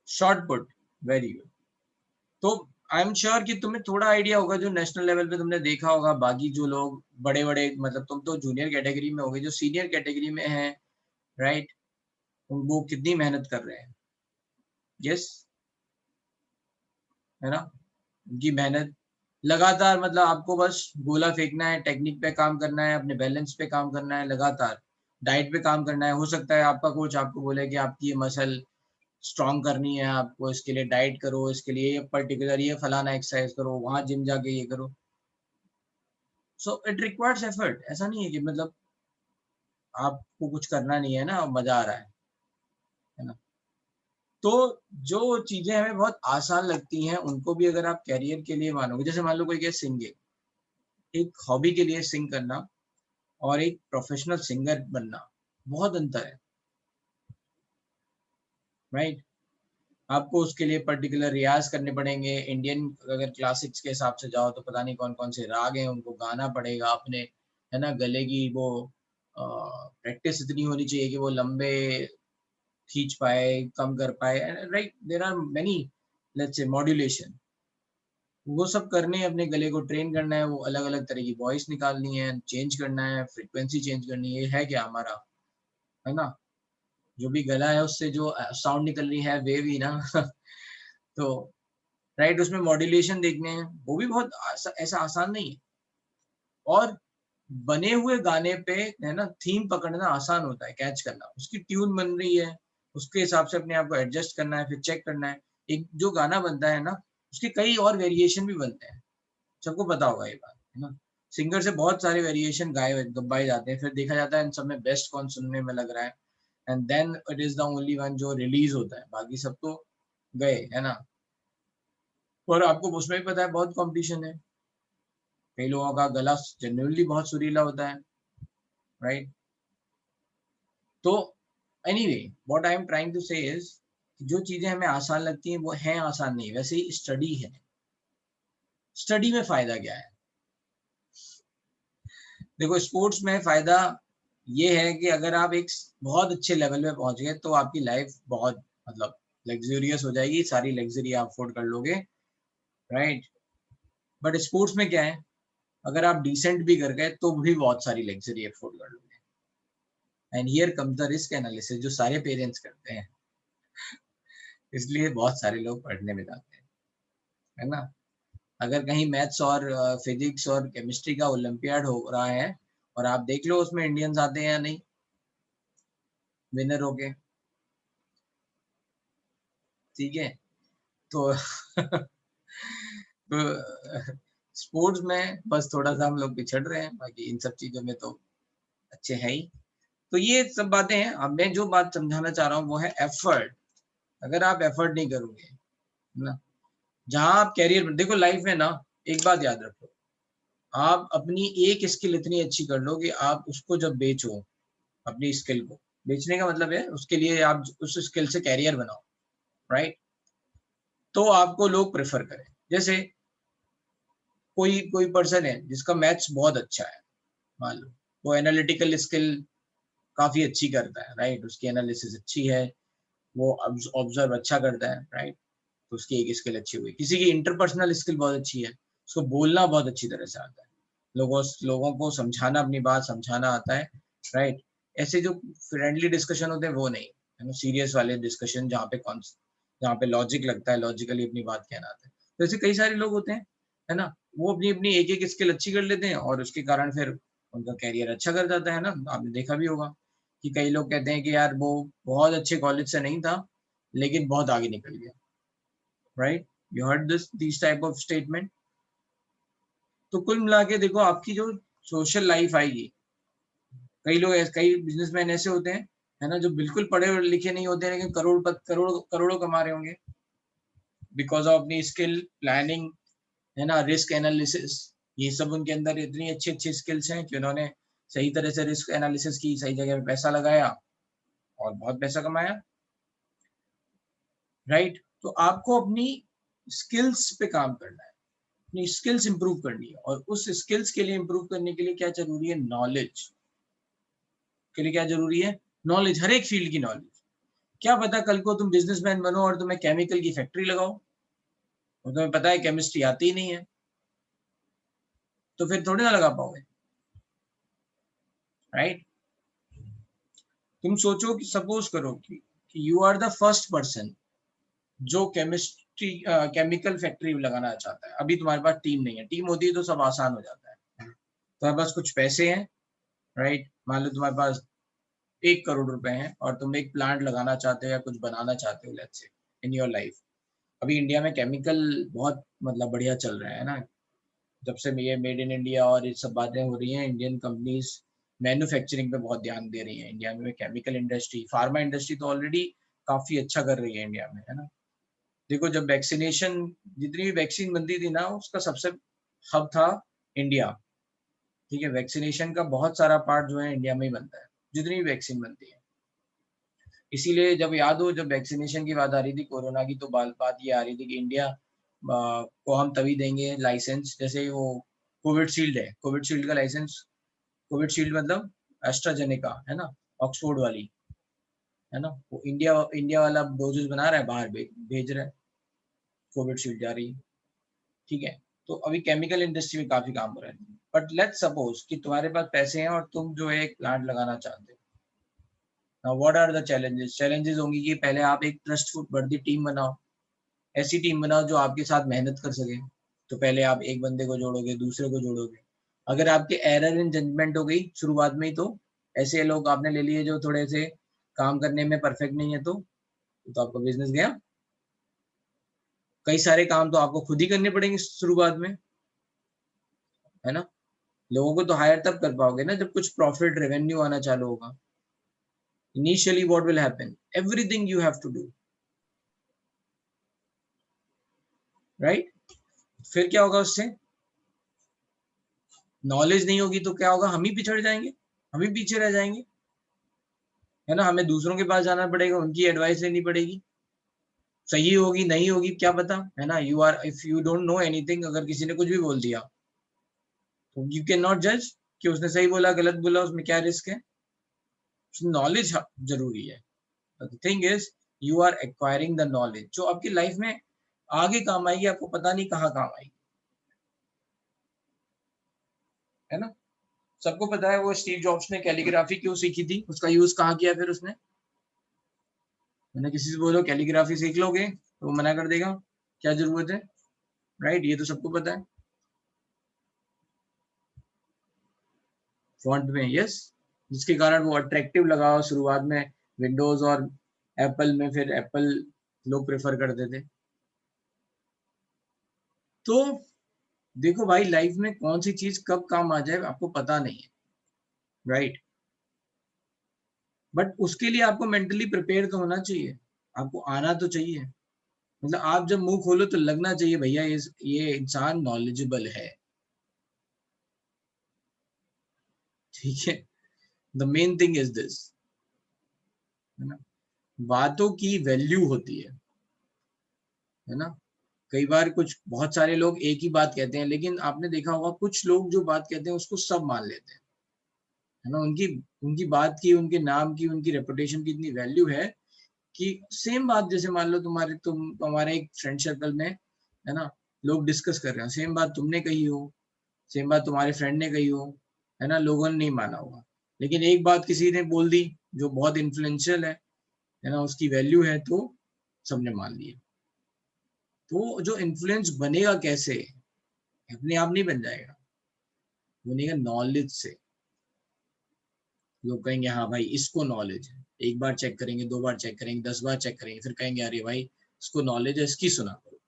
Short put, very good. तो आई एम श्योर कि तुम्हें थोड़ा आइडिया होगा, जो नेशनल लेवल पे तुमने देखा होगा, बाकी जो लोग बड़े बड़े, मतलब तुम तो जूनियर कैटेगरी में होगे, जो सीनियर कैटेगरी में है, राइट, वो कितनी मेहनत कर रहे हैं। यस, है ना, उनकी मेहनत लगातार, मतलब आपको बस गोला फेंकना है, टेक्निक पे काम करना है, अपने बैलेंस पे काम करना है, लगातार डाइट पे काम करना है। हो सकता है आपका कोच आपको बोले कि आपकी ये मसल स्ट्रॉन्ग करनी है, आपको इसके लिए डाइट करो, इसके लिए ये पर्टिकुलर ये फलाना एक्सरसाइज करो, वहां जिम जाके ये करो। So it requires effort. ऐसा नहीं है कि मतलब आपको कुछ करना नहीं है ना, मजा आ रहा है ना। तो जो चीजें हमें बहुत आसान लगती हैं, उनको भी अगर आप कैरियर के लिए मानोगे, जैसे मान लो कोई कहे सिंगिंग, एक हॉबी के लिए सिंग करना और एक प्रोफेशनल सिंगर बनना, बहुत अंतर है, राइट। आपको उसके लिए पर्टिकुलर रियाज करने पड़ेंगे। इंडियन अगर क्लासिक्स के हिसाब से जाओ तो पता नहीं कौन कौन से राग हैं, उनको गाना पड़ेगा अपने, है ना। गले की वो प्रैक्टिस इतनी होनी चाहिए कि वो लंबे खींच पाए, कम कर पाए, right. There are many, let's say modulation, वो सब करने, अपने गले को ट्रेन करना है, वो अलग अलग तरह की वॉइस निकालनी है, चेंज करना है, फ्रीक्वेंसी चेंज करनी है क्या हमारा, है ना। जो भी गला है उससे जो साउंड निकल रही है वेव ही ना तो राइट, उसमें मॉड्यूलेशन देखने हैं, वो भी बहुत ऐसा आसान नहीं है। और बने हुए गाने पे, है ना, थीम पकड़ना आसान होता है, कैच करना, उसकी ट्यून बन रही है, उसके हिसाब से अपने आप को एडजस्ट करना है, फिर चेक करना है। एक जो गाना बनता है ना, उसके कई और वेरिएशन भी बनते हैं, सबको पता होगा ये बात, है ना। सिंगर से बहुत सारे वेरिएशन गवाए जाते हैं, फिर देखा जाता है इन सब में बेस्ट कौन सुनने में लग रहा है, and then it is the only one जो रिलीज होता है, बाकी सब तो गए, है ना। और आपको उसमें भी पता है बहुत कंपटीशन है, कई लोगों का गला जेन्युइनली बहुत सुरीला होता है, राइट। तो anyway, what I am trying to say is, जो चीजें हमें आसान लगती हैं वो हैं आसान नहीं। वैसे ही स्टडी है, स्टडी में फायदा क्या है? देखो, स्पोर्ट्स में फायदा ये है कि अगर आप एक बहुत अच्छे लेवल पे पहुंच गए तो आपकी लाइफ बहुत, मतलब लग्जूरियस हो जाएगी, सारी लग्जरी आप अफोर्ड कर लोगे, राइट। बट स्पोर्ट्स में क्या है, अगर आप डिसेंट भी कर गए तो भी बहुत सारी लग्जरी अफोर्ड कर लोगे। And here comes the risk analysis, जो सारे पेरेंट्स करते हैं, इसलिए बहुत सारे लोग पढ़ने में जाते हैं, है ना। अगर कहीं मैथ्स और फिजिक्स और केमिस्ट्री का ओलंपियाड हो रहा है और आप देख लो उसमें इंडियंस आते हैं या नहीं, विनर हो गए, ठीक है। तो तो स्पोर्ट्स में बस थोड़ा सा हम लोग पिछड़ रहे हैं, बाकी इन सब चीजों में तो अच्छे हैं ही। तो ये सब बातें हैं। अब मैं जो बात समझाना चाह रहा हूँ वो है एफर्ट। अगर आप एफर्ट नहीं करोगे ना, जहां आप कैरियर में देखो, लाइफ में ना, एक बात याद रखो, आप अपनी एक स्किल इतनी अच्छी कर लो कि आप उसको जब बेचो, अपनी स्किल को बेचने का मतलब है उसके लिए आप उस स्किल से कैरियर बनाओ, राइट। तो आपको लोग प्रेफर करें। जैसे कोई कोई पर्सन है जिसका मैथ्स बहुत अच्छा है, मान लो, वो एनालिटिकल स्किल काफी अच्छी करता है, राइट, उसकी एनालिसिस अच्छी है, वो ऑब्जर्व अच्छा करता है, राइट। तो उसकी एक स्किल अच्छी हुई। किसी की इंटरपर्सनल स्किल बहुत अच्छी है, उसको बोलना बहुत अच्छी तरह से आता है, लोगों को समझाना, अपनी बात समझाना आता है, राइट। ऐसे जो फ्रेंडली डिस्कशन होते हैं वो नहीं, है ना, सीरियस वाले डिस्कशन जहाँ पे लॉजिक लगता है, लॉजिकली अपनी बात कहना आता है। तो ऐसे कई सारे लोग होते हैं, है ना, वो अपनी अपनी एक एक स्किल अच्छी कर लेते हैं और उसके कारण फिर उनका कैरियर अच्छा कर जाता है ना। आपने देखा भी होगा कि कई लोग कहते हैं कि यार वो बहुत अच्छे कॉलेज से नहीं था लेकिन बहुत आगे निकल गया, right. You heard this type of statement. तो कुल मिला के देखो, आपकी जो सोशल लाइफ आएगी, कई बिजनेसमैन ऐसे होते हैं, है ना, जो बिल्कुल पढ़े लिखे नहीं होते लेकिन करोड़ों कमा रहे होंगे, बिकॉज ऑफ अपनी स्किल, प्लानिंग, है ना, रिस्क एनालिसिस, ये सब उनके अंदर इतनी अच्छी अच्छी स्किल्स हैं कि उन्होंने सही तरह से रिस्क एनालिसिस की, सही जगह पे पैसा लगाया और बहुत पैसा कमाया, राइट। तो आपको अपनी स्किल्स पे काम करना है, अपनी स्किल्स इंप्रूव करनी है, और उस स्किल्स के लिए इंप्रूव करने के लिए क्या जरूरी है? नॉलेज के लिए क्या जरूरी है? नॉलेज, हर एक फील्ड की नॉलेज। क्या पता कल को तुम बिजनेसमैन बनो और तुम्हें केमिकल की फैक्ट्री लगाओ और तुम्हें पता है केमिस्ट्री आती ही नहीं है, तो फिर थोड़ी ना लगा पाओगे, राइट। तुम सोचो कि सपोज करो कि you are the first person जो केमिस्ट्री केमिकल फैक्ट्री लगाना चाहता है। अभी तुम्हारे पास टीम नहीं है, टीम होती है तो सब आसान हो जाता है। तुम्हारे पास कुछ पैसे हैं, राइट, मान लो तुम्हारे पास 1 करोड़ रुपए हैं और तुम एक प्लांट लगाना चाहते हो या कुछ बनाना चाहते हो, let's say, in your life. अभी इंडिया में केमिकल बहुत मतलब बढ़िया चल रहा है ना, जब से ये मेड इन इंडिया और ये सब बातें हो रही हैं, इंडियन कंपनीज मैन्युफैक्चरिंग पे बहुत ध्यान दे रही हैं। इंडिया में केमिकल इंडस्ट्री, फार्मा इंडस्ट्री तो ऑलरेडी काफी अच्छा कर रही है इंडिया में, है ना। देखो जब वैक्सीनेशन, जितनी भी वैक्सीन बनती थी ना, उसका सबसे हब था इंडिया, ठीक है। वैक्सीनेशन का बहुत सारा पार्ट जो है इंडिया में ही बनता है, जितनी भी वैक्सीन बनती है। इसीलिए जब याद हो, जब वैक्सीनेशन की बात आ रही थी कोरोना की, तो बात ये आ रही थी कि इंडिया को हम तभी देंगे लाइसेंस, जैसे वो कोविडशील्ड है, कोविडशील्ड का लाइसेंस, कोविडशील्ड मतलब एस्ट्राजेनेका, है ना, ऑक्सफोर्ड वाली, है ना, वो इंडिया वाला डोजेस बना रहा है, बाहर भेज रहा है, कोविडशील्ड जा रही है, ठीक है। तो अभी केमिकल इंडस्ट्री में काफी काम हो रहा है। बट लेट्स सपोज कि तुम्हारे पास पैसे हैं और तुम जो है एक प्लांट लगाना चाहते हो। Now what are the challenges? Challenges होंगी कि पहले आप एक ट्रस्टफुल वर्दी टीम बनाओ, ऐसी टीम बनाओ जो आपके साथ मेहनत कर सके। तो पहले आप एक बंदे को जोड़ोगे, दूसरे को जोड़ोगे। अगर आपके एरर इन जजमेंट हो गई शुरुआत में ही, तो ऐसे लोग आपने ले लिए जो थोड़े से काम करने में परफेक्ट नहीं है, तो आपका बिजनेस गया। कई सारे काम तो आपको खुद ही करने पड़ेंगे शुरुआत में, है ना। लोगों को तो हायर तब कर पाओगे ना जब कुछ प्रॉफिट रेवेन्यू आना चालू होगा। Initially what will happen? Everything you have to do, right. फिर क्या होगा उससे? नॉलेज नहीं होगी तो क्या होगा? हम ही पिछड़ जाएंगे, हम ही पीछे रह जाएंगे, है ना। हमें दूसरों के पास जाना पड़ेगा, उनकी एडवाइस लेनी पड़ेगी। सही होगी नहीं होगी क्या पता, है ना। You are, if you don't know anything, अगर किसी ने कुछ भी बोल दिया तो यू कैन नॉट जज कि उसने सही बोला गलत बोला, उसमें क्या रिस्क है। नॉलेज जरूरी है। The thing is, you are acquiring the knowledge जो आपकी लाइफ में आगे काम आएगी, आपको पता नहीं कहाँ काम आएगी, है ना। सबको पता है वो स्टीव जॉब्स ने कैलीग्राफी क्यों सीखी थी, उसका यूज कहाँ किया फिर उसने। मैंने किसी से बोलो कैलीग्राफी सीख लोगे तो वो मना कर देगा, क्या जरूरत है, राइट। ये तो सबको पता है। फॉन्ट में, यस, जिसके कारण वो अट्रैक्टिव लगा शुरुआत में विंडोज और एप्पल में, फिर एप्पल लोग प्रेफर करते थे। तो देखो भाई, लाइफ में कौन सी चीज कब काम आ जाए आपको पता नहीं है, राइट। बट उसके लिए आपको मेंटली प्रिपेयर तो होना चाहिए, आपको आना तो चाहिए। मतलब आप जब मुंह खोलो तो लगना चाहिए भैया ये इंसान नॉलेजेबल है, ठीक है। The main thing is this, है ना। बातों की वैल्यू होती है ना। कई बार कुछ बहुत सारे लोग एक ही बात कहते हैं, लेकिन आपने देखा होगा कुछ लोग जो बात कहते हैं उसको सब मान लेते हैं, है ना। उनकी उनकी बात की, उनके नाम की, उनकी रेपुटेशन की इतनी वैल्यू है कि सेम बात, जैसे मान लो तुम्हारे एक फ्रेंड सर्कल में, है ना, लोग डिस्कस कर रहे हैं, सेम बात तुमने कही हो, सेम बात तुम्हारे फ्रेंड ने कही हो, है ना, लोगों ने नहीं माना होगा। लेकिन एक बात किसी ने बोल दी जो बहुत इन्फ्लुएंशियल है ना, उसकी वैल्यू है, तो सबने मान लिया। तो जो इन्फ्लुएंस बनेगा कैसे? अपने आप नहीं बन जाएगा, बनेगा नॉलेज से। लोग कहेंगे हाँ भाई इसको नॉलेज है, एक बार चेक करेंगे, 2 बार चेक करेंगे, 10 बार चेक करेंगे, फिर कहेंगे अरे भाई इसको नॉलेज है, इसकी सुना करो।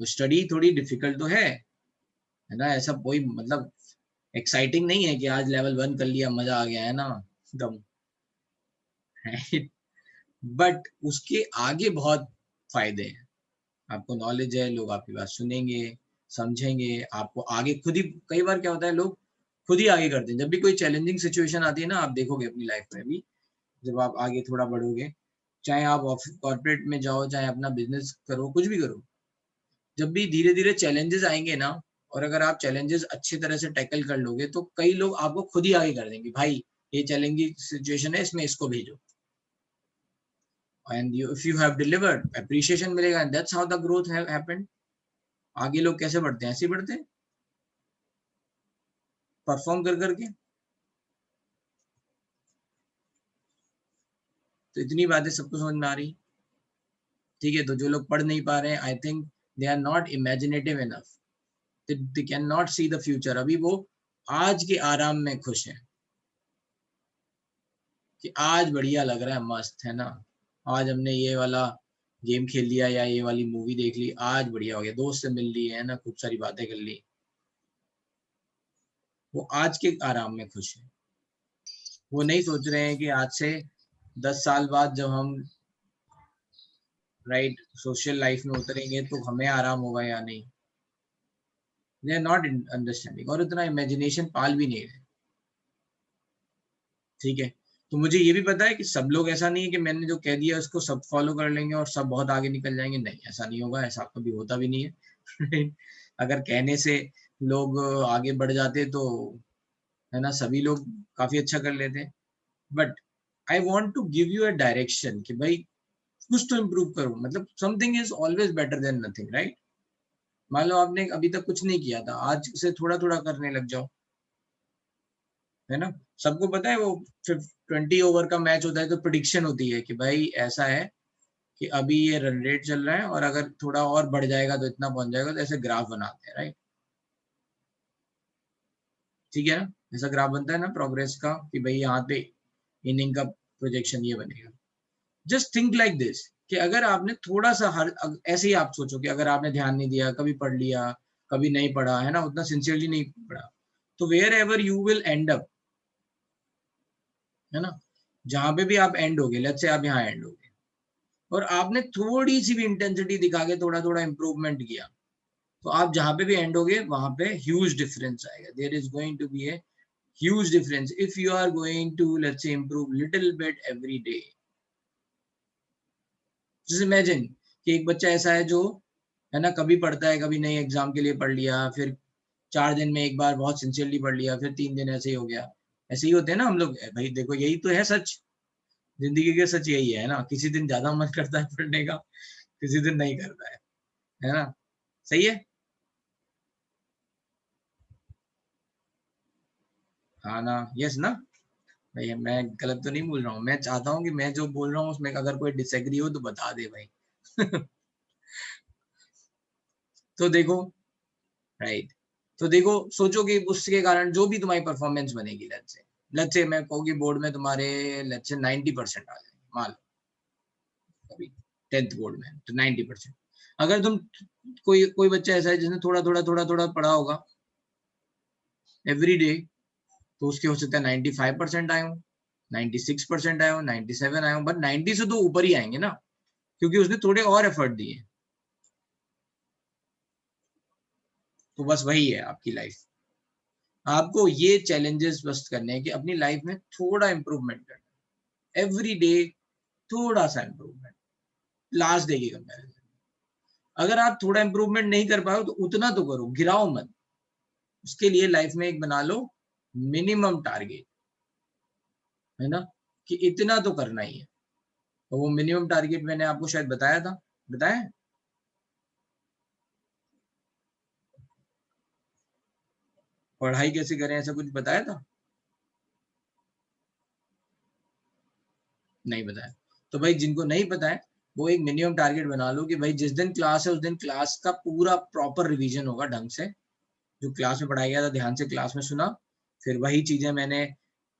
तो स्टडी थोड़ी डिफिकल्ट तो है ना। ऐसा कोई मतलब एक्साइटिंग नहीं है कि आज लेवल 1 कर लिया, मजा आ गया, है ना, दम है। बट उसके आगे बहुत फायदे हैं। आपको नॉलेज है, लोग आपकी बात सुनेंगे, समझेंगे, आपको आगे खुद ही, कई बार क्या होता है लोग खुद ही आगे करते हैं। जब भी कोई चैलेंजिंग सिचुएशन आती है ना, आप देखोगे अपनी लाइफ में भी, जब आप आगे थोड़ा बढ़ोगे, चाहे आप ऑफिस कॉर्पोरेट में जाओ, चाहे अपना बिजनेस करो, कुछ भी करो, जब भी धीरे धीरे चैलेंजेस आएंगे ना, और अगर आप चैलेंजेस अच्छी तरह से टैकल कर लोगे, तो कई लोग आपको खुद ही आगे कर देंगे, भाई ये चैलेंजिंग सिचुएशन है, इसमें इसको भेजो, and you if you have delivered, appreciation मिलेगा, and that's how the growth happened. आगे लोग कैसे बढ़ते हैं? ऐसे ही बढ़ते हैं, परफॉर्म कर करके। तो इतनी बातें सबको समझ में आ रही, ठीक है? तो जो लोग पढ़ नहीं पा रहे हैं, I think they are not imaginative enough, they can not see the future. अभी वो आज के आराम में खुश हैं कि आज बढ़िया लग रहा है, मस्त है ना, आज हमने ये वाला गेम खेल लिया या ये वाली मूवी देख ली, आज बढ़िया हो गया, दोस्त से मिल ली है ना, खूब सारी बातें कर ली। वो आज के आराम में खुश है। वो नहीं सोच रहे हैं कि आज से 10 साल बाद जब हम राइट सोशल लाइफ में उतरेंगे तो हमें आराम होगा या नहीं। दे आर नॉट अंडरस्टैंडिंग, और उतना इमेजिनेशन पाल भी नहीं रहे, ठीक है? तो मुझे ये भी पता है कि सब लोग, ऐसा नहीं है कि मैंने जो कह दिया उसको सब फॉलो कर लेंगे और सब बहुत आगे निकल जाएंगे, नहीं, ऐसा नहीं होगा, ऐसा कभी होता भी नहीं है। अगर कहने से लोग आगे बढ़ जाते तो, है ना, सभी लोग काफी अच्छा कर लेते। But I want to give you a direction कि भाई कुछ तो इम्प्रूव करो, मतलब something is always better than nothing, right? मान लो आपने अभी तक कुछ नहीं किया था, आज से थोड़ा थोड़ा करने लग जाओ, है ना? सबको पता है वो 20 ओवर का मैच होता है तो प्रिडिक्शन होती है कि भाई ऐसा है कि अभी ये रन रेट चल रहा है और अगर थोड़ा और बढ़ जाएगा तो इतना पहुंच जाएगा, तो ऐसे ग्राफ बनाते हैं, राइट? ठीक है ना? ऐसा ग्राफ बनता है ना प्रोग्रेस का कि भाई यहाँ पे इनिंग का प्रोजेक्शन ये बनेगा। जस्ट थिंक लाइक दिस कि अगर आपने थोड़ा सा ऐसे ही आप सोचो कि अगर आपने ध्यान नहीं दिया, कभी पढ़ लिया, कभी नहीं पढ़ा, है ना, उतना सिंसियरली नहीं पढ़ा, तो wherever you will end up, है ना, जहां पे भी आप एंड होगे, लेट्स से आप यहाँ एंड होगे और आपने थोड़ी सी भी इंटेंसिटी दिखा के थोड़ा थोड़ा इंप्रूवमेंट किया, तो आप जहां पे भी एंड होगे वहां पे ह्यूज डिफरेंस आएगा। There is going to be a huge difference if you are going to let's say improve little bit every day। Just imagine कि एक बच्चा ऐसा है जो, है ना, कभी पढ़ता है कभी नहीं, एग्जाम के लिए पढ़ लिया, फिर 4 दिन में एक बार बहुत सिंसियरली पढ़ लिया, फिर 3 दिन ऐसे ही हो गया। ऐसे ही होते हैं ना हम लोग, भाई देखो यही तो है सच, जिंदगी के सच यही है ना, किसी दिन ज्यादा मन करता है पढ़ने का, किसी दिन नहीं करता है ना? सही है। हाँ ना, यस ना? भाई मैं गलत तो नहीं बोल रहा हूँ, मैं चाहता हूँ कि मैं जो बोल रहा हूँ उसमें अगर कोई डिसएग्री हो तो बता दे भाई। तो देखो, राइट, तो देखो, सोचो कि उसके कारण जो भी तुम्हारी परफॉर्मेंस बनेगी, लेट्स से मैं कहूँ कि बोर्ड में तुम्हारे लेट्स से 90% आ जाएंगे, मान लो अभी 10th बोर्ड में तो 90%। अगर तुम, कोई बच्चा ऐसा है जिसने थोड़ा थोड़ा पढ़ा होगा एवरी डे, तो उसके हो सकता है 95% आए हो, 96% आए हो, 97 आए हो, बट 90 से तो ऊपर ही आएंगे ना, क्योंकि उसने थोड़े और एफर्ट दिए। तो बस वही है आपकी लाइफ। आपको ये चैलेंजेस बस करने हैं कि अपनी लाइफ में थोड़ा इंप्रूवमेंट करना, एवरी डे थोड़ा सा इंप्रूवमेंट, लास्ट डे की कंपैरिजन। अगर आप थोड़ा इंप्रूवमेंट नहीं कर पाओ तो उतना तो करो, गिराओ मत। उसके लिए लाइफ में एक बना लो मिनिमम टारगेट, है ना, कि इतना तो करना ही है। तो वो मिनिमम टारगेट मैंने आपको शायद बताया था, बताया? पढ़ाई कैसे करें ऐसा कुछ बताया था? नहीं बताया? तो भाई जिनको नहीं पता है, वो एक मिनिमम टारगेट बना लो कि भाई जिस दिन क्लास है उस दिन क्लास का पूरा प्रॉपर रिवीजन होगा, ढंग से जो क्लास में पढ़ाया गया था ध्यान से क्लास में सुना, फिर वही चीजें मैंने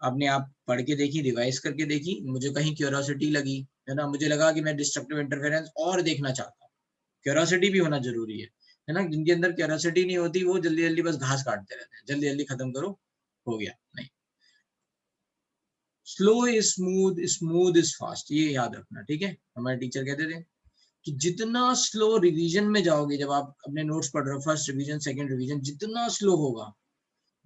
अपने आप पढ़ के देखी, रिवाइज करके देखी, मुझे कहीं क्यूरियोसिटी लगी, है ना, मुझे लगा कि मैं डिस्ट्रक्टिव इंटरफेरेंस और देखना चाहता हूँ। क्यूरियोसिटी भी होना जरूरी है ना? जिनके अंदर क्यूरियोसिटी नहीं होती वो जल्दी जल्दी बस घास काटते रहते हैं, जल्दी जल्दी खत्म करो, हो गया, नहीं। Slow is smooth, smooth is fast, ये याद रखना, ठीक है? हमारे टीचर कहते थे कि जितना स्लो रिवीजन में जाओगे, जब आप अपने नोट्स पढ़ रहे हो, फर्स्ट रिवीजन सेकंड रिवीजन, जितना स्लो होगा,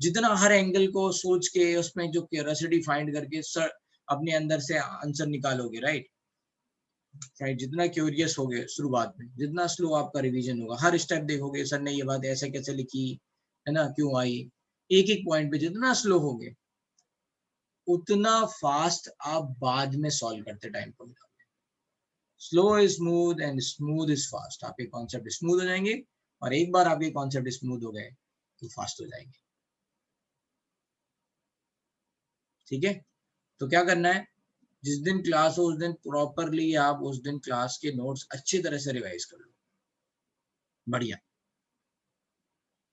जितना हर एंगल को सोच के उसमें जो क्यूरियोसिटी फाइंड करके सर अपने अंदर से आंसर निकालोगे, राइट, जितना क्यूरियस होगे शुरुआत में, जितना स्लो आपका रिवीजन होगा, हर स्टेप देखोगे सर ने ये बात ऐसे कैसे लिखी है ना, क्यों आई, एक एक पॉइंट पे जितना स्लो होगे उतना फास्ट आप बाद में सॉल्व करते टाइम को मिलोगे। Slow is smooth and smooth is fast. आपके कॉन्सेप्ट स्मूथ हो जाएंगे और एक बार आपके कॉन्सेप्ट स्मूथ हो गए तो फास्ट हो जाएंगे। ठीक है, तो क्या करना है, जिस दिन क्लास हो उस दिन प्रॉपरली आप उस दिन क्लास के नोट्स अच्छी तरह से रिवाइज कर लो, बढ़िया।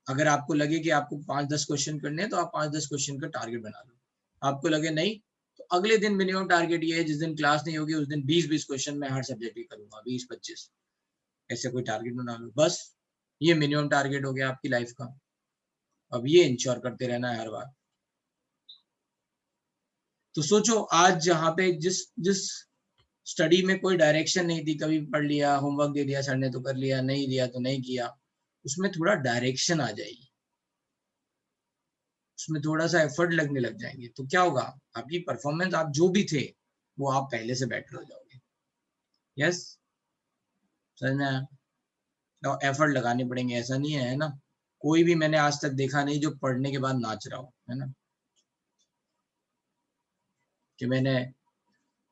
अगर आपको लगे कि आपको 5-10 क्वेश्चन करने हैं तो आप 5-10 क्वेश्चन का टारगेट बना लो। आपको लगे नहीं तो अगले दिन मिनिमम टारगेट ये है, जिस दिन क्लास नहीं होगी उस दिन 20-20 क्वेश्चन मैं हर सब्जेक्ट की करूंगा, 20-25 ऐसे कोई टारगेट बना लो। बस ये मिनिमम टारगेट हो गया आपकी लाइफ का। अब ये इंश्योर करते रहना है हर बार। तो सोचो आज जहाँ पे जिस जिस स्टडी में कोई डायरेक्शन नहीं थी, कभी पढ़ लिया, होमवर्क दे दिया सर ने तो कर लिया, नहीं दिया तो नहीं किया, उसमें थोड़ा डायरेक्शन आ जाएगी, उसमें थोड़ा सा एफर्ट लगने लग जाएंगे, तो क्या होगा, आपकी परफॉर्मेंस, आप जो भी थे वो आप पहले से बेटर हो जाओगे। यस, समझ में आया? तो एफर्ट लगाने पड़ेंगे, ऐसा नहीं है ना, कोई भी मैंने आज तक देखा नहीं जो पढ़ने के बाद नाच रहा हो, है ना, कि मैंने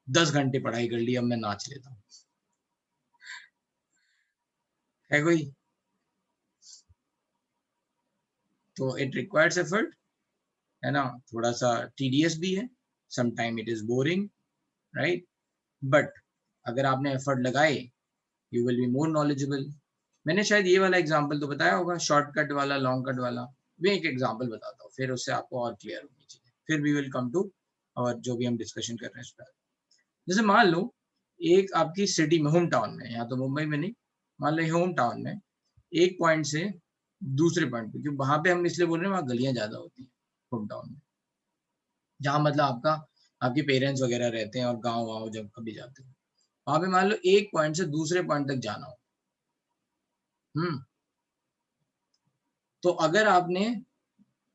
10 घंटे पढ़ाई कर ली अब मैं नाच लेता हूँ, है कोई? तो इट रिक्वायर्स एफर्ट, है ना, थोड़ा सा टीडियस भी है, sometime it is boring, right, but अगर आपने एफर्ट लगाए you will be more knowledgeable. मैंने शायद ये वाला एग्जांपल तो बताया होगा, शॉर्टकट वाला, लॉन्ग कट वाला, मैं एक एग्जांपल बताता हूँ फिर उससे आपको और क्लियर होनी चाहिए, फिर वी विल कम टू और जो भी हम डिस्कशन कर रहे हैं इस पर। जैसे मान लो एक आपकी सिटी में, होम टाउन में, यहाँ तो मुंबई में नहीं, मान लो होम टाउन में एक पॉइंट से दूसरे पॉइंट पे, क्योंकि वहां पे हम इसलिए बोल रहे हैं वहां गलियां ज्यादा होती है होम टाउन में, जहाँ मतलब आपके पेरेंट्स वगैरह रहते हैं और गाँव वाँव जब कभी जाते हैं, वहां पे मान लो एक पॉइंट से दूसरे पॉइंट तक जाना हो, तो अगर आपने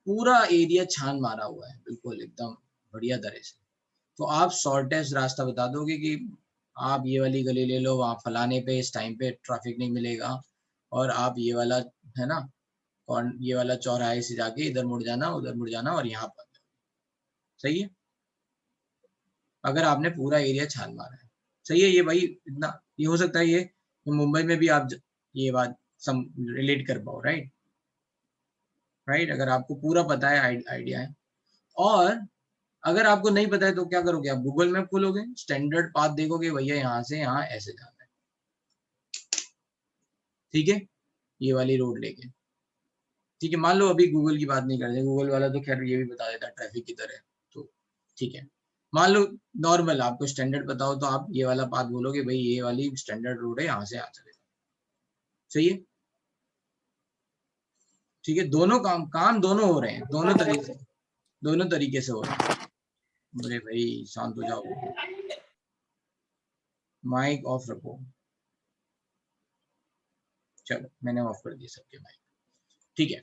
पूरा एरिया छान मारा हुआ है बिल्कुल एकदम बढ़िया तरह से, तो आप शॉर्टेस्ट रास्ता बता दोगे कि आप ये वाली गली ले लो, वहाँ फलाने पे इस टाइम पे ट्रैफिक नहीं मिलेगा, और आप ये वाला, है ना, और ये वाला चौराहे से जाके इधर मुड़ जाना, उधर मुड़ जाना और यहाँ पर। सही है, अगर आपने पूरा एरिया छान मारा है, सही है, ये भाई इतना ये हो सकता है ये मुंबई में भी आप ये बात सम रिलेट कर पाओ, राइट, अगर आपको पूरा पता है, आइडिया है। और अगर आपको नहीं पता है तो क्या करोगे, आप गूगल मैप खोलोगे, स्टैंडर्ड पाथ देखोगे, भैया यहाँ से यहाँ ऐसे जाना है, ठीक है, ये वाली रोड लेके, ठीक है, मान लो अभी गूगल की बात नहीं करते, गूगल वाला तो खैर ये भी बता देता है ट्रैफिक किधर है, तो ठीक है, मान लो नॉर्मल आपको स्टैंडर्ड पता हो तो आप ये वाला पाथ बोलोगे, भाई ये वाली स्टैंडर्ड रोड है, यहाँ से यहाँ चलेगा, सही है, ठीक है, दोनों काम दोनों हो रहे हैं, दोनों तरीके से हो रहे हैं। अरे भाई शांत हो जाओ, माइक ऑफ रखो, चलो मैंने ऑफ कर दिया सबके माइक, ठीक है,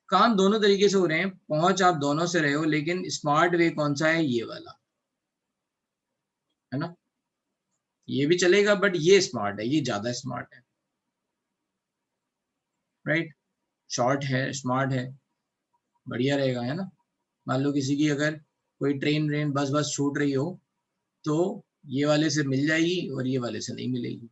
काम दोनों तरीके से हो रहे हैं, पहुंच आप दोनों से रहे हो, लेकिन स्मार्ट वे कौन सा है, ये वाला, है ना, ये भी चलेगा बट ये स्मार्ट है, ये ज्यादा स्मार्ट है, राइट, शॉर्ट है, स्मार्ट है, बढ़िया रहेगा, है ना। मान लो किसी की अगर कोई ट्रेन बस छूट रही हो तो ये वाले से मिल जाएगी और ये वाले से नहीं मिलेगी।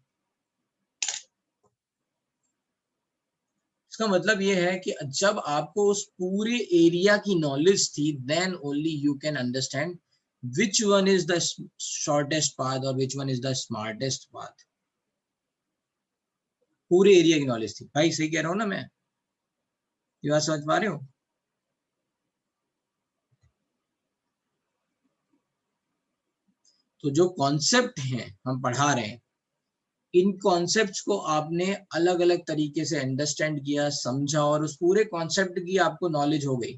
इसका मतलब ये है कि जब आपको उस पूरे एरिया की नॉलेज थी, then only you can understand which one is the shortest path or which one is the smartest path। पूरे एरिया की नॉलेज थी, भाई सही कह रहा हूँ ना मैं, ये बात समझ पा रहे हो? तो जो कॉन्सेप्ट हैं हम पढ़ा रहे हैं, इन कॉन्सेप्ट्स को आपने अलग अलग तरीके से अंडरस्टैंड किया, समझा, और उस पूरे कॉन्सेप्ट की आपको नॉलेज हो गई,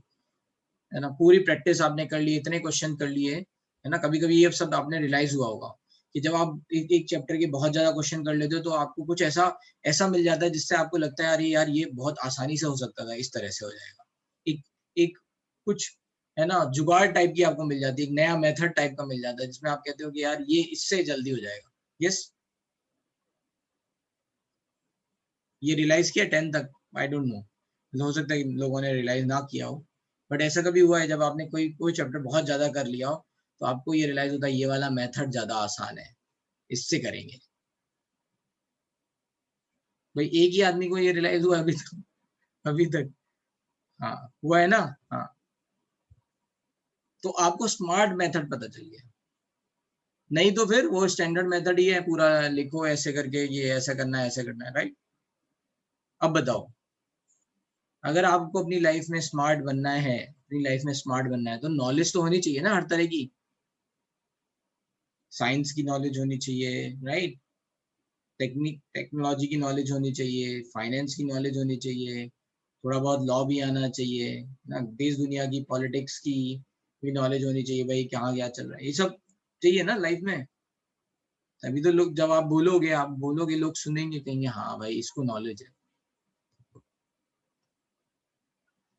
है ना, पूरी प्रैक्टिस आपने कर ली, इतने क्वेश्चन कर लिए, है ना, कभी कभी ये सब आपने रियलाइज हुआ होगा कि जब आप एक चैप्टर के बहुत ज्यादा क्वेश्चन कर लेते हो तो आपको कुछ ऐसा मिल जाता है जिससे आपको लगता है यार ये बहुत आसानी से हो सकता था, इस तरह से हो जाएगा। एक एक कुछ है ना जुगाड़ टाइप की आपको मिल जाती है, एक नया मेथड टाइप का मिल जाता है जिसमें आप कहते हो कि यार ये इससे जल्दी हो जाएगा। यस, ये रियलाइज किया 10 तक, आई डोंट नो, हो सकता है लोगों ने रियलाइज ना किया हो, बट ऐसा कभी हुआ है जब आपने कोई चैप्टर बहुत ज्यादा कर लिया हो तो आपको ये रियलाइज होता है ये वाला मेथड ज्यादा आसान है, इससे करेंगे। भाई एक ही आदमी को ये रियलाइज हुआ अभी तक। हाँ हुआ है ना। हाँ, तो आपको स्मार्ट मेथड पता चल गया, नहीं तो फिर वो स्टैंडर्ड मेथड ही है, पूरा लिखो ऐसे करके, ये ऐसा करना है ऐसे करना है, राइट। अब बताओ, अगर आपको अपनी लाइफ में स्मार्ट बनना है, अपनी लाइफ में स्मार्ट बनना है तो नॉलेज तो होनी चाहिए ना हर तरह की। साइंस की नॉलेज होनी चाहिए, राइट, टेक्नोलॉजी की नॉलेज होनी चाहिए, फाइनेंस की नॉलेज होनी चाहिए, थोड़ा बहुत लॉ भी आना चाहिए ना, देश दुनिया की पॉलिटिक्स की भी नॉलेज होनी चाहिए, भाई कहाँ क्या चल रहा है, ये सब चाहिए ना लाइफ में। तभी तो लोग, जब आप बोलोगे लोग सुनेंगे, कहेंगे हाँ भाई इसको नॉलेज है।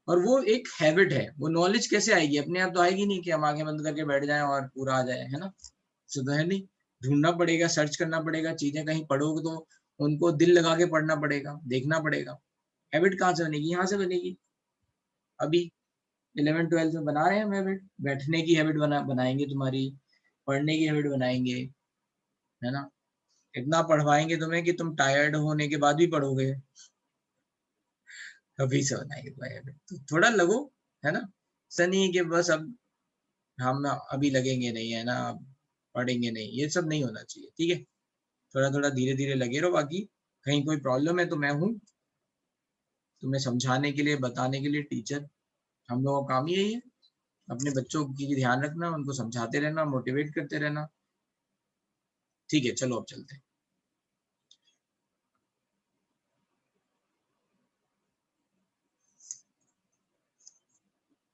और वो एक हैबिट है, वो नॉलेज कैसे आएगी, अपने आप तो आएगी नहीं कि हम आंखें बंद करके बैठ जाएं और पूरा आ जाए, है ना। तो है नहीं, ढूंढना पड़ेगा, सर्च करना पड़ेगा, चीजें कहीं पढ़ोगे तो उनको दिल लगा के पढ़ना पड़ेगा, देखना पड़ेगा। हैबिट कहाँ से बनेगी, यहाँ से बनेगी। अभी 11th 12th में बना रहे हैं हम हैबिट, बैठने की हैबिट बनाएंगे तुम्हारी, पढ़ने की हैबिट बनाएंगे, है ना। इतना पढ़वाएंगे तुम्हें कि तुम टायर्ड होने के बाद भी पढ़ोगे। अभी से बनाएंगे तुम्हारी हैबिट, तो थोड़ा लगो, है ना। ऐसा नहीं है कि बस अब हम अभी लगेंगे नहीं, है ना, पढ़ेंगे नहीं, ये सब नहीं होना चाहिए, ठीक है। थोड़ा थोड़ा धीरे धीरे लगे रहो। बाकी कहीं कोई प्रॉब्लम है तो मैं हूँ तुम्हें समझाने के लिए, बताने के लिए, टीचर। हम लोगों का काम ही यही है, अपने बच्चों की ध्यान रखना, उनको समझाते रहना, मोटिवेट करते रहना। ठीक है, चलो अब चलते हैं।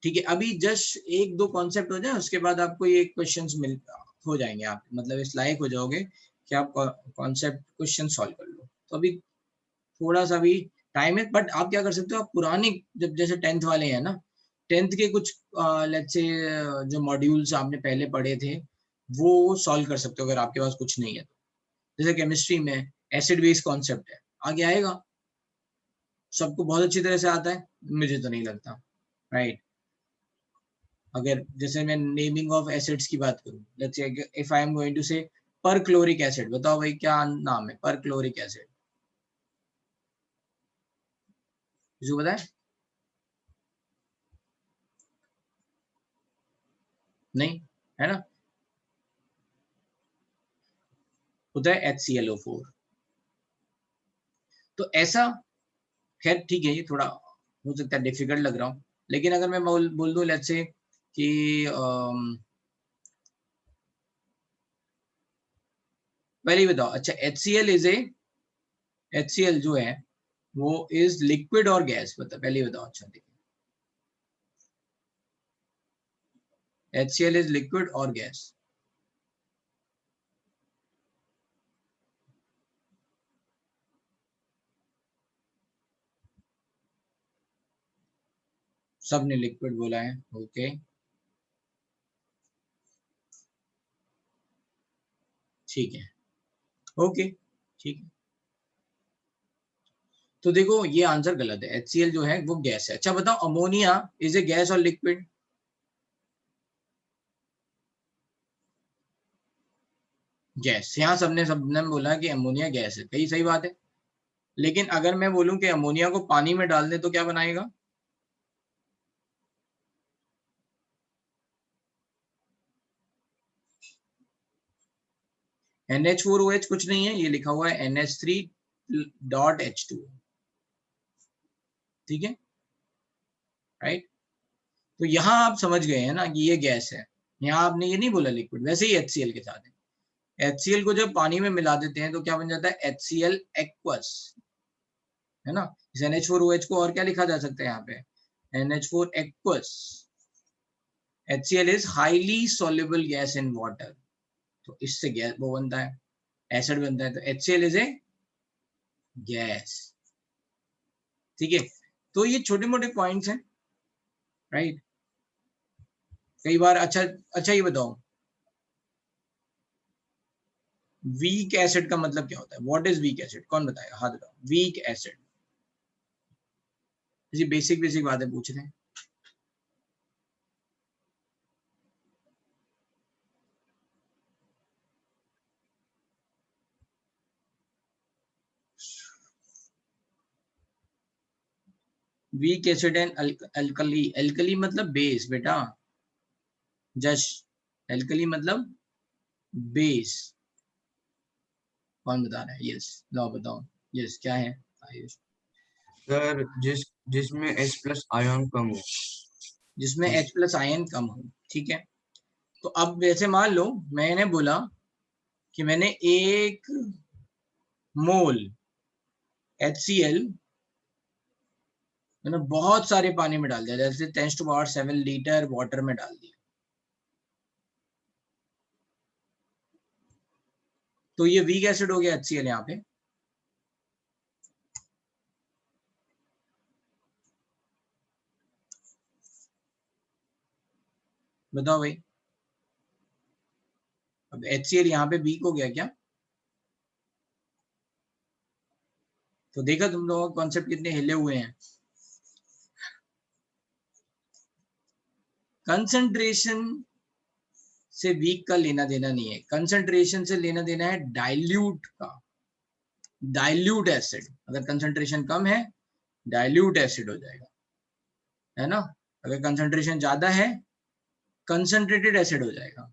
ठीक है, अभी जस्ट एक दो कॉन्सेप्ट हो जाए, उसके बाद आपको ये क्वेश्चंस मिल हो जाएंगे, आप मतलब इस लायक हो जाओगे कि आप कॉन्सेप्ट क्वेश्चन सॉल्व कर लो। तो अभी थोड़ा सा भी टाइम है, बट आप क्या कर सकते हो, आप पुराने जब जैसे 10th वाले हैं ना, 10th के कुछ लेट्स से जो मॉड्यूल्स आपने पहले पढ़े थे वो सॉल्व कर सकते हो, अगर आपके पास कुछ नहीं है तो। जैसे केमिस्ट्री में एसिड बेस कॉन्सेप्ट है, आगे आएगा, सबको बहुत अच्छी तरह से आता है, मुझे तो नहीं लगता, राइट। अगर जैसे मैं नेमिंग ऑफ एसिड्स की बात करूं, let's say if I am going to say पर क्लोरिक एसिड, बताओ भाई क्या नाम है पर क्लोरिक एसिड, जो बताए, नहीं, है ना, होता है HClO4। तो ऐसा, खैर ठीक है, ये थोड़ा हो सकता है डिफिकल्ट लग रहा हूँ, लेकिन अगर मैं बोल दूं लेट्स से कि पहले ही बताओ, अच्छा HCl जो है वो इज लिक्विड और गैस, बता पहले ही बताओ। अच्छा देखिए, HCl इज लिक्विड और गैस, सबने लिक्विड बोला है, ओके, ठीक है, ओके, ठीक है। तो देखो ये आंसर गलत है, HCl जो है वो गैस है। अच्छा बताओ, अमोनिया इज ए गैस और लिक्विड, गैस, यहाँ सबने बोला कि अमोनिया गैस है, कही सही बात है। लेकिन अगर मैं बोलूं कि अमोनिया को पानी में डाल दे तो क्या बनाएगा, NH4OH कुछ नहीं है, ये लिखा हुआ है NH3.H2, ठीक है, राइट। तो यहाँ आप समझ गए हैं ना कि ये गैस है, यहाँ आपने ये नहीं बोला लिक्विड, वैसे ही HCl के साथ है। HCl को जब पानी में मिला देते हैं तो क्या बन जाता है, HCl एक्वस, है ना। इस NH4OH को और क्या लिखा जा सकता है यहाँ पे, NH4 aqueous. HCl is highly soluble gas in water, तो इससे गैस वो बनता है, एसिड बनता है, तो HCl इज ए गैस। ठीक है, तो ये छोटे मोटे पॉइंट्स हैं, राइट। कई बार अच्छा ये बताओ, वीक एसिड का मतलब क्या होता है? What is weak acid? कौन बताएगा? हाथ उठाओ। वीक एसिड, जी बेसिक बेसिक बातें पूछ रहे हैं। Weak acid and alkali, alkali मतलब बेस बेटा, जश, अल्कली मतलब बेस। कौन बता रहा है? यस, लो बताओ, यस क्या है आयुष? सर जिसमें H+ आयन कम हो। जिसमें H+ आयन कम हो, ठीक है। तो अब वैसे मान लो मैंने बोला कि मैंने 1 मोल HCl मैंने बहुत सारे पानी में डाल दिया, जैसे 10⁻7 लीटर वाटर में डाल दिया, तो ये वीक एसिड हो गया HCl यहाँ पे। बताओ भाई, अब HCl यहाँ पे वीक हो गया क्या? तो देखा तुम लोगों का कॉन्सेप्ट कितने हिले हुए हैं। कंसंट्रेशन से वीक का लेना देना नहीं है, कंसंट्रेशन से लेना देना है डाइल्यूट का। डाइल्यूट एसिड, अगर कंसंट्रेशन कम है डाइल्यूट एसिड हो जाएगा, है ना। अगर कंसंट्रेशन ज्यादा है कंसंट्रेटेड एसिड हो जाएगा।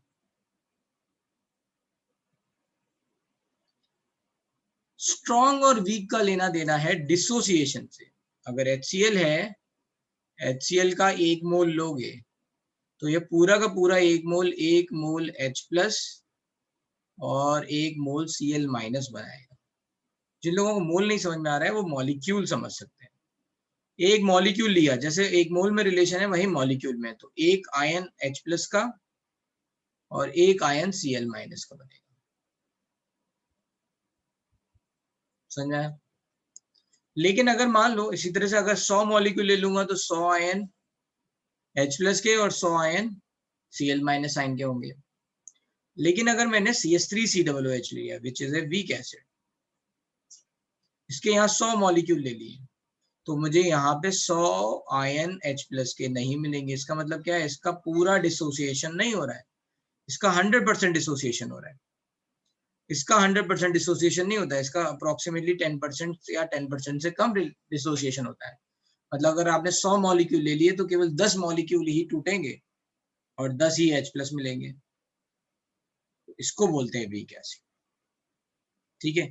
स्ट्रॉन्ग और वीक का लेना देना है डिसोसिएशन से। अगर HCl है, HCl का 1 मोल लोगे तो ये पूरा का पूरा 1 मोल H+ और 1 मोल Cl- बनाएगा। जिन लोगों को मोल नहीं समझ में आ रहा है वो मॉलिक्यूल समझ सकते हैं। एक मॉलिक्यूल लिया, जैसे 1 मोल में रिलेशन है वही मॉलिक्यूल में, तो 1 आयन H+ का और 1 आयन Cl- का बनेगा। समझा? लेकिन अगर मान लो इसी तरह से अगर 100 मॉलिक्यूल ले लूंगा तो 100 आयन H+ के और 100 आयन Cl- आयन के होंगे। लेकिन अगर मैंने CH3COOH लिया which is a weak acid, इसके यहाँ 100 मॉलिक्यूल ले लिए, तो मुझे यहाँ पे 100 आयन H+ के नहीं मिलेंगे। इसका मतलब क्या है? इसका पूरा डिसोसिएशन नहीं हो रहा है, इसका 100% डिसोसिएशन हो रहा है। इसका 100% डिसोसिएशन नहीं होता है, इसका अप्रोक्सीमेटली 10% या 10% से कम डिसोसिएशन होता है। मतलब अगर आपने 100 मॉलिक्यूल ले लिए तो केवल 10 मॉलिक्यूल ही टूटेंगे और 10 ही H+ मिलेंगे। इसको बोलते हैं वीक एसिड। ठीक है,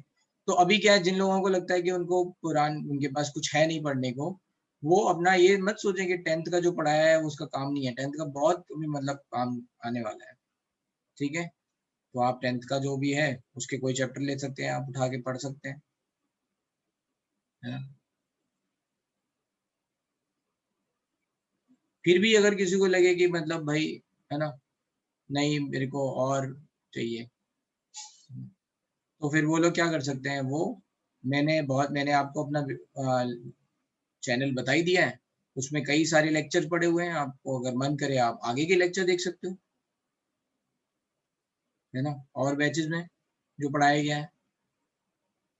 तो अभी क्या है, जिन लोगों को लगता है कि उनको उनके पास कुछ है नहीं पढ़ने को, वो अपना ये मत सोचें कि 10th का जो पढ़ाया है उसका काम नहीं है। 10th का बहुत मतलब काम आने वाला है। ठीक है, तो आप 10th का जो भी है उसके कोई चैप्टर ले सकते हैं, आप उठा के पढ़ सकते हैं, है ना। फिर भी अगर किसी को लगे कि मतलब भाई, है ना, नहीं मेरे को और चाहिए, तो फिर वो लोग क्या कर सकते हैं, वो मैंने आपको अपना चैनल बता ही दिया है, उसमें कई सारे लेक्चर पड़े हुए हैं। आपको अगर मन करे आप आगे के लेक्चर देख सकते हो, है ना, और बैचेस में जो पढ़ाया गया है।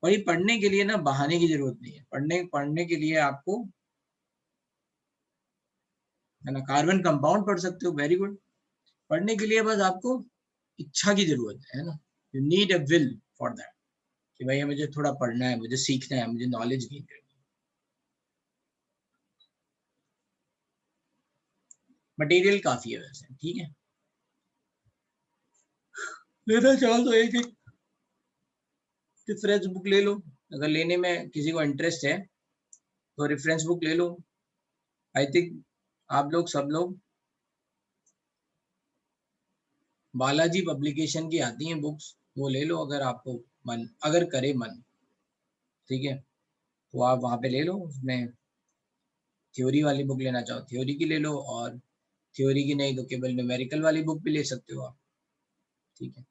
और ये पढ़ने के लिए ना बहाने की जरूरत नहीं है, पढ़ने के लिए आपको, है ना, कार्बन कंपाउंड पढ़ सकते हो, वेरी गुड। पढ़ने के लिए बस आपको इच्छा की जरूरत है ना, you need a will for that, कि भाई मुझे थोड़ा पढ़ना है, मुझे सीखना है, मुझे नॉलेज गेन करनी है। मटेरियल काफी है वैसे, ठीक है। लेना चाहो तो एक एक रेफरेंस बुक ले लो, अगर लेने में किसी को इंटरेस्ट है तो रेफरेंस बुक ले लो। आई थिंक आप लोग सब लोग बालाजी पब्लिकेशन की आती हैं बुक्स, वो ले लो अगर आपको मन, अगर करे मन, ठीक है, तो आप वहाँ पे ले लो। उसमें थ्योरी वाली बुक लेना चाहो थ्योरी की ले लो, और थ्योरी की नहीं तो केवल न्यूमेरिकल वाली बुक भी ले सकते हो आप, ठीक है।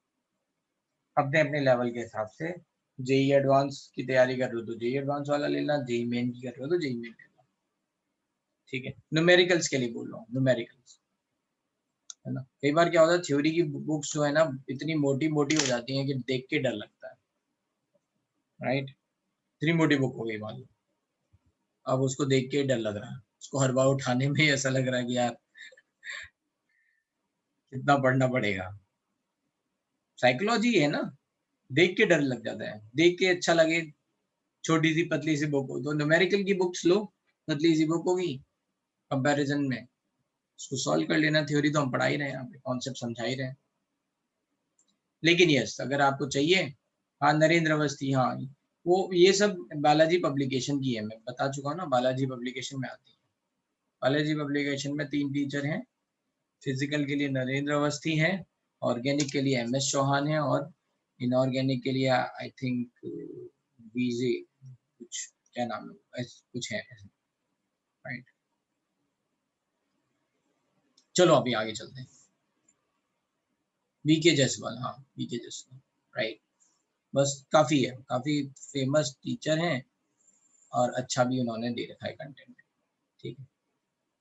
अपने अपने लेवल के हिसाब से। जेई एडवांस की तैयारी कर रहे हो तो जेई एडवांस वाला लेना, जेई मेन की कर रहे हो तो जेई मेन लेना, ठीक है। न्यूमेरिकल्स के लिए बोल रहा हूँ, न्यूमेरिकल्स, है ना। कई बार क्या होता है, थ्योरी की बुक्स जो है ना इतनी मोटी मोटी हो जाती हैं कि देख के डर लगता है, राइट। इतनी मोटी बुक हो गई मान लो, अब उसको देख के डर लग रहा है, उसको हर बार उठाने में ही ऐसा लग रहा है कि यार कितना पढ़ना पड़ेगा। साइकोलॉजी है ना, देख के डर लग जाता है, देख के अच्छा लगे छोटी सी पतली सी बुक हो। तो न्यूमेरिकल की बुक्स लो, पतली सी बुक होगी कंपैरिजन में, उसको सॉल्व कर लेना। थ्योरी तो हम पढ़ा ही रहे हैं, यहाँ पे कॉन्सेप्ट समझा ही रहे हैं। लेकिन यस, अगर आपको चाहिए, हाँ नरेंद्र अवस्थी, हाँ वो ये सब बालाजी पब्लिकेशन की है, मैं बता चुका हूँ ना, बालाजी पब्लिकेशन में आती है। बालाजी पब्लिकेशन में 3 टीचर हैं, फिजिकल के लिए नरेंद्र अवस्थी हैं, ऑर्गेनिक के लिए MS चौहान है, और इनऑर्गेनिक के लिए आई थिंक बीजे कुछ, क्या नाम है, कुछ है, राइट। चलो अभी आगे चलते हैं। VK जायसवाल, हाँ VK जायसवाल, राइट। बस काफी है, काफी फेमस टीचर हैं और अच्छा भी उन्होंने दे रखा है कंटेंट, ठीक है।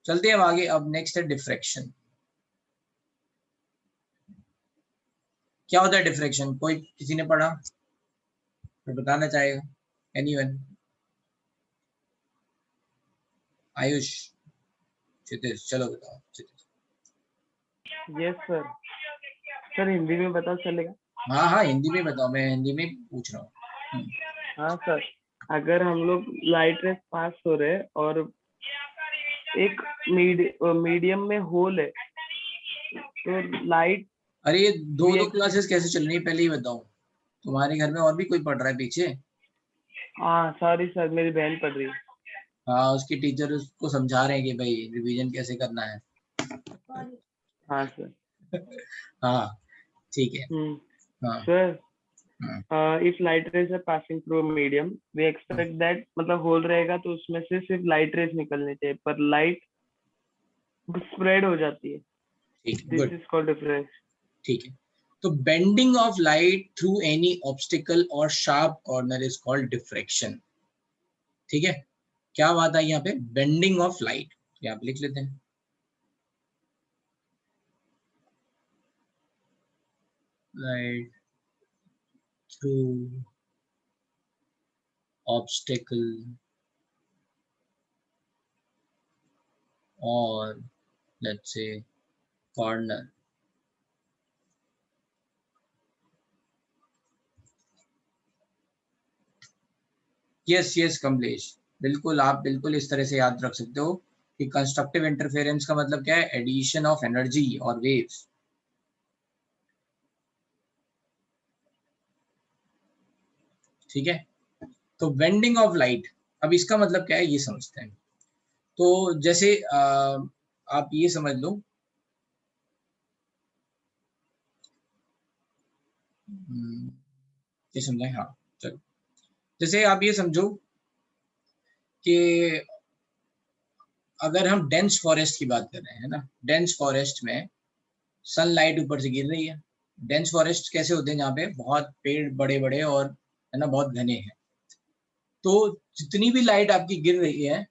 चलते हैं अब आगे। अब नेक्स्ट है डिफ्रैक्शन। क्या होता है डिफ्रैक्शन, कोई किसी ने पढ़ा, कोई बताना चाहेगा? एनीवन? आयुष, क्षितिज, चलो बताओ Kshitij. Yes sir. Sir Hindi में बता चलेगा? हाँ हाँ हिंदी में बताओ, मैं हिंदी में पूछ रहा हूँ। हाँ सर, अगर हम लोग लाइट रेस पास हो रहे हैं और एक मीडियम में होल है, तो लाइट। अरे ये दो क्लासेस कैसे चल रही है पहले ही बताओ, तुम्हारे घर में और भी कोई पढ़ रहा है पीछे? हाँ सॉरी सर, मेरी बहन पढ़ रही है। हाँ उसकी टीचर उसको समझा रहे हैं कि भाई रिवीजन कैसे करना है। हाँ सर। हाँ ठीक है। हाँ सर, हाँ if light rays are passing through medium, we expect that, मतलब होल रहेगा तो उसमें से सिर्फ लाइट रेज निकलनी चाहिए, पर लाइट स्प्रेड हो जाती है। ठीक है, this good, is called difference. ठीक है। तो bending of light through any obstacle और sharp corner is called diffraction, ठीक है। क्या बात आई यहाँ पे, बेंडिंग ऑफ लाइट, ये आप लिख लेते हैं। लाइट थ्रू ऑब्स्टिकल और let's say corner. Yes yes Kamlesh, बिल्कुल, आप बिल्कुल इस तरह से याद रख सकते हो कि कंस्ट्रक्टिव इंटरफेरेंस का मतलब क्या है, एडिशन ऑफ एनर्जी और वेव्स, ठीक है। तो बेंडिंग ऑफ लाइट, अब इसका मतलब क्या है ये समझते हैं। तो जैसे आप ये समझ लो, ये समझाएं, हाँ चलो। जैसे आप ये समझो कि अगर हम डेंस फॉरेस्ट की बात कर रहे हैं ना, डेंस फॉरेस्ट में सनलाइट ऊपर से गिर रही है। डेंस फॉरेस्ट कैसे होते हैं, जहाँ पे बहुत पेड़ बड़े बड़े और है ना बहुत घने हैं, तो जितनी भी लाइट आपकी गिर रही है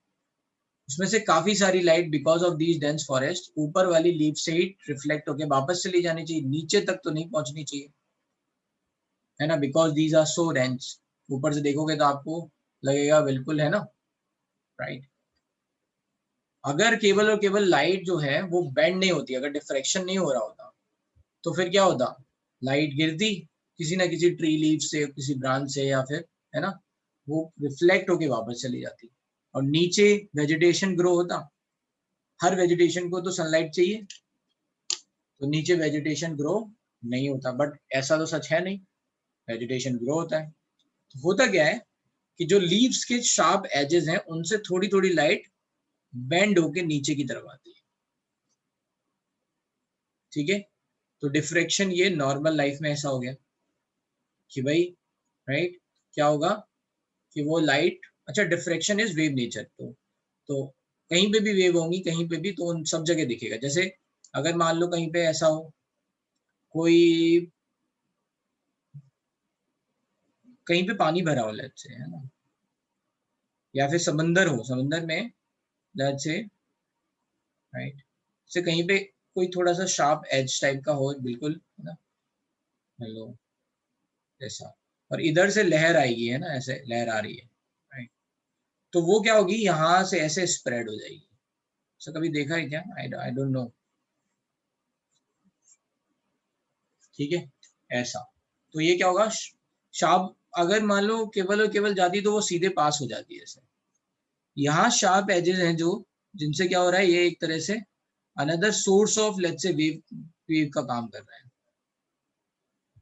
उसमें से काफी सारी light because of these dense forest ऊपर वाली लीफ से ही रिफ्लेक्ट होके वापस चली जानी चाहिए, नीचे तक तो नहीं पहुंचनी चाहिए, है ना, because these are so dense. ऊपर से देखोगे तो आपको लगेगा बिल्कुल, है ना, राइट। अगर केवल और केवल लाइट जो है वो बेंड नहीं होती, अगर डिफ्रैक्शन नहीं हो रहा होता, तो फिर क्या होता, लाइट गिरती किसी ना किसी ट्री लीफ से, किसी ब्रांच से, या फिर है ना वो रिफ्लेक्ट होके वापस चली जाती, और नीचे वेजिटेशन ग्रो होता। हर वेजिटेशन को तो सनलाइट चाहिए, तो नीचे वेजिटेशन ग्रो नहीं होता, बट ऐसा तो सच है नहीं, वेजिटेशन ग्रो होता है। तो होता क्या है कि जो लीव्स के शार्प एजेस हैं उनसे थोड़ी थोड़ी लाइट बेंड होके नीचे की तरफ आती है, ठीक है। तो डिफ्रैक्शन ये नॉर्मल लाइफ में ऐसा हो गया कि भाई, राइट, क्या होगा कि वो लाइट, अच्छा डिफ्रैक्शन इज वेव नेचर, तो कहीं पे भी वेव होंगी, कहीं पे भी, तो उन सब जगह दिखेगा। जैसे अगर मान लो कहीं पे ऐसा हो, कोई कहीं पे पानी भरा हो लेट्स से, है ना, या फिर समंदर हो, समंदर में लेट्स से, राइट, से कहीं पे कोई थोड़ा सा शार्प एज टाइप का हो, बिल्कुल, है ना, हेलो ऐसा, और इधर से लहर आएगी, है ना, ऐसे लहर आ रही है, राइट, तो वो क्या होगी, यहाँ से ऐसे स्प्रेड हो जाएगी। सो कभी देखा है क्या? आई डोंट नो, ठीक है, ऐसा। तो ये क्या होगा, शार्प अगर मान लो केवल और केवल जाती तो वो सीधे पास हो जाती है ऐसे। यहाँ शार्प एजेस हैं जो, जिनसे क्या हो रहा है, ये एक तरह से another source of let's say wave का काम कर रहा है।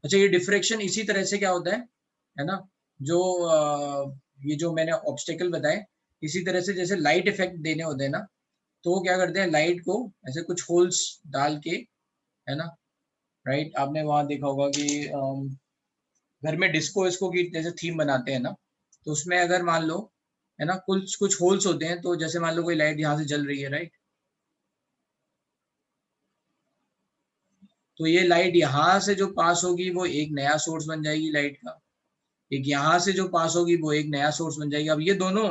अच्छा, ये डिफ्रेक्शन इसी तरह से क्या होता है ना, जो ये जो मैंने ऑब्स्टेकल बताए, इसी तरह से जैसे लाइट इफेक्ट देने होते हैं ना, तो वो क्या करते हैं, लाइट को ऐसे कुछ होल्स डाल के, है ना, राइट, आपने वहां देखा होगा कि घर में डिस्को इसको की जैसे थीम बनाते हैं ना, तो उसमें अगर मान लो, है ना, कुछ कुछ होल्स होते हैं, तो जैसे मान लो कोई लाइट यहाँ से जल रही है, राइट, तो ये लाइट यहाँ से जो पास होगी वो एक नया सोर्स बन जाएगी लाइट का, एक यहाँ से जो पास होगी वो एक नया सोर्स बन जाएगी। अब ये दोनों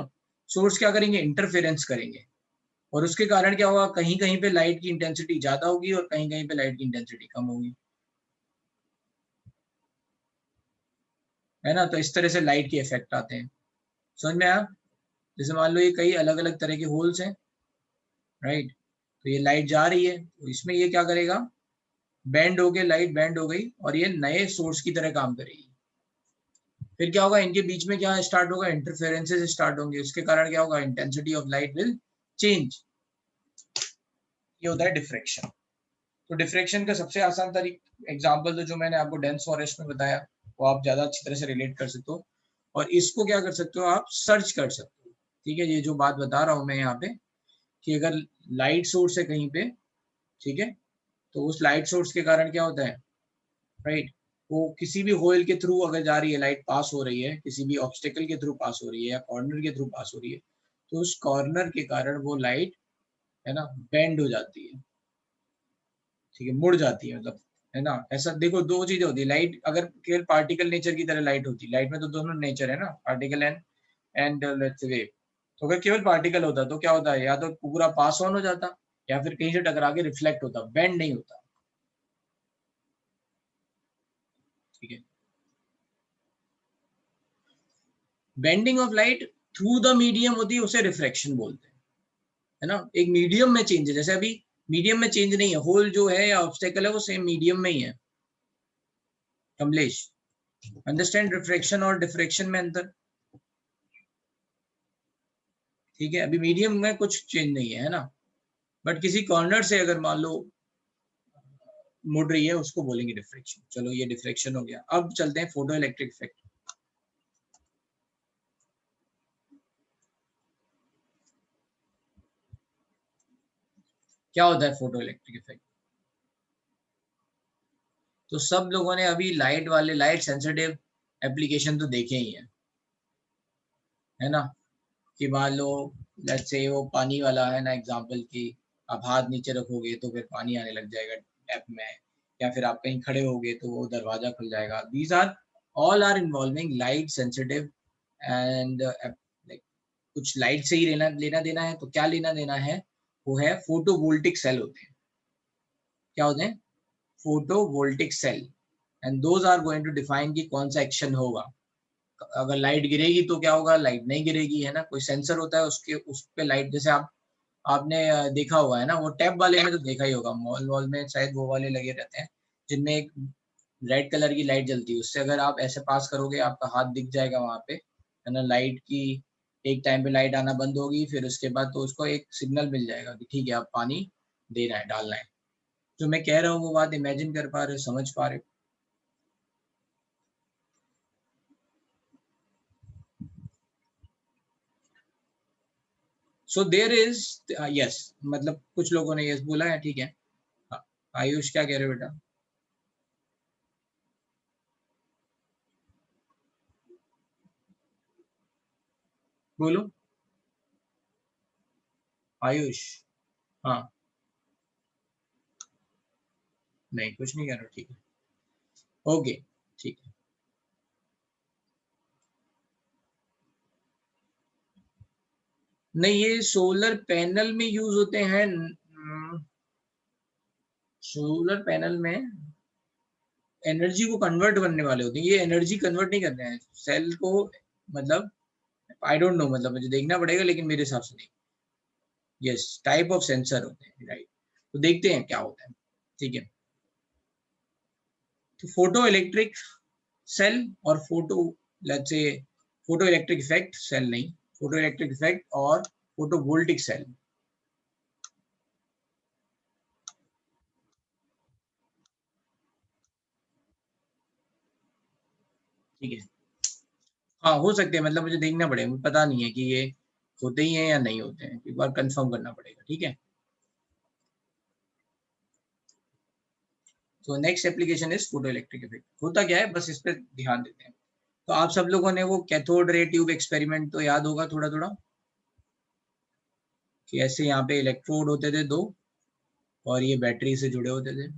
सोर्स क्या करेंगे, इंटरफेरेंस करेंगे, और उसके कारण क्या होगा, कहीं कहीं पे लाइट की इंटेंसिटी ज्यादा होगी और कहीं कहीं पे लाइट की इंटेंसिटी कम होगी, है ना। तो इस तरह से लाइट के इफेक्ट आते हैं, समझ में आया। जैसे मान लो ये कई अलग अलग तरह के होल्स हैं, राइट, तो ये लाइट जा रही है, तो इसमें ये क्या करेगा, बैंड हो गए, लाइट बैंड हो गई और ये नए सोर्स की तरह काम करेगी। फिर क्या होगा, इनके बीच में क्या स्टार्ट होगा, इंटरफेरेंसेस स्टार्ट होंगे, उसके कारण क्या होगा, intensity of light will change. ये होता है डिफ्रेक्शन। तो डिफ्रेक्शन का सबसे आसान तरीका एग्जांपल तो जो मैंने आपको डेंस फॉरेस्ट में बताया, वो आप ज्यादा अच्छी तरह से रिलेट कर सकते हो, और इसको क्या कर सकते हो, आप सर्च कर सकते हो, ठीक है। ये जो बात बता रहा हूं मैं यहाँ पे, कि अगर लाइट सोर्स है कहीं पे, ठीक है, तो उस लाइट सोर्स के कारण क्या होता है, राइट, वो किसी भी होल के थ्रू अगर जा रही है, लाइट पास हो रही है, किसी भी ऑब्स्टेकल के थ्रू पास हो रही है या कॉर्नर के थ्रू पास हो रही है, तो उस कॉर्नर के कारण वो लाइट, है ना, बेंड हो जाती है, ठीक है, मुड़ जाती है, मतलब, है ना। ऐसा देखो, दो चीजें होती है, लाइट अगर केवल पार्टिकल नेचर की तरह लाइट होती, लाइट में तो दोनों नेचर है ना, particle and let's say wave. तो अगर केवल पार्टिकल होता तो क्या होता है, या तो पूरा पास ऑन हो जाता या फिर कहीं से टकरा के रिफ्लेक्ट होता, बेंड नहीं होता, ठीक है। Bending of light through the medium होती है, उसे रिफ्रैक्शन बोलते हैं, है ना। एक मीडियम में चेंज है, जैसे अभी मीडियम में चेंज नहीं है, होल जो है या ऑब्स्टेकल है वो सेम मीडियम में ही है, कमलेश, अंडरस्टैंड रिफ्रैक्शन और डिफ्रैक्शन में अंतर, ठीक है। अभी मीडियम में कुछ चेंज नहीं है ना, बट किसी कॉर्नर से अगर मान लो मुड़ रही है, उसको बोलेंगे डिफ्रैक्शन। चलो, ये डिफ्रैक्शन हो गया। अब चलते हैं फोटो इलेक्ट्रिक इफेक्ट। क्या होता है फोटो इलेक्ट्रिक इफेक्ट? तो सब लोगों ने अभी लाइट वाले, लाइट सेंसिटिव एप्लीकेशन तो देखे ही है ना, कि मान लो लेट्स से वो पानी वाला है ना एग्जांपल, की आप हाथ नीचे रखोगे तो फिर पानी आने लग जाएगा टैप में, या फिर आप कहीं खड़े होगे तो वो दरवाजा खुल जाएगा। These are all are involving light sensitive and like कुछ लाइट से ही लेना लेना देना है। तो क्या लेना देना है, वो है फोटोवोल्टिक सेल होते हैं। क्या होते हैं? Photovoltaic cell, and those are going to define कि कौन सा एक्शन होगा। अगर लाइट गिरेगी तो क्या होगा, लाइट नहीं गिरेगी, है ना। कोई सेंसर होता है उसके, उस पे लाइट, जैसे आपने देखा हुआ है ना, वो टैब वाले में तो देखा ही होगा, मॉल वॉल में शायद वो वाले लगे रहते हैं जिनमें एक रेड कलर की लाइट जलती है, उससे अगर आप ऐसे पास करोगे आपका हाथ दिख जाएगा वहां पे, है ना। लाइट की एक टाइम पे लाइट आना बंद होगी, फिर उसके बाद तो उसको एक सिग्नल मिल जाएगा कि ठीक है, आप पानी देना है, डालना है। जो मैं कह रहा हूँ वो बात इमेजिन कर पा रहे हो, समझ पा रहे हो? सो देयर इज, यस, मतलब कुछ लोगों ने यस बोला है, ठीक है। आयुष क्या कह रहे हो बेटा? बोलो आयुष। हाँ, नहीं कुछ नहीं कह रहा, ठीक है, ओके, ठीक है। नहीं, ये सोलर पैनल में यूज होते हैं। सोलर पैनल में एनर्जी को कन्वर्ट करने वाले होते हैं, ये एनर्जी कन्वर्ट नहीं करते हैं सेल को, मतलब आई डोंट नो, मतलब मुझे देखना पड़ेगा, लेकिन मेरे हिसाब से नहीं। यस, टाइप ऑफ सेंसर होते हैं, राइट। तो देखते हैं क्या होता है, ठीक है। तो फोटो इलेक्ट्रिक सेल और photo, let's say photoelectric effect cell नहीं, फोटो इलेक्ट्रिक इफेक्ट और फोटो वोल्टिक सेल। ठीक है, हाँ हो सकते हैं, मतलब मुझे देखना पड़ेगा, मुझे पता नहीं है कि ये होते ही हैं या नहीं होते हैं, एक बार कंफर्म करना पड़ेगा, ठीक है। तो next application is photo electric effect. होता क्या है, बस इस पर ध्यान देते हैं। तो आप सब लोगों ने वो कैथोड रे ट्यूब एक्सपेरिमेंट तो याद होगा थोड़ा थोड़ा, कि ऐसे यहाँ पे इलेक्ट्रोड होते थे दो और ये बैटरी से जुड़े होते थे।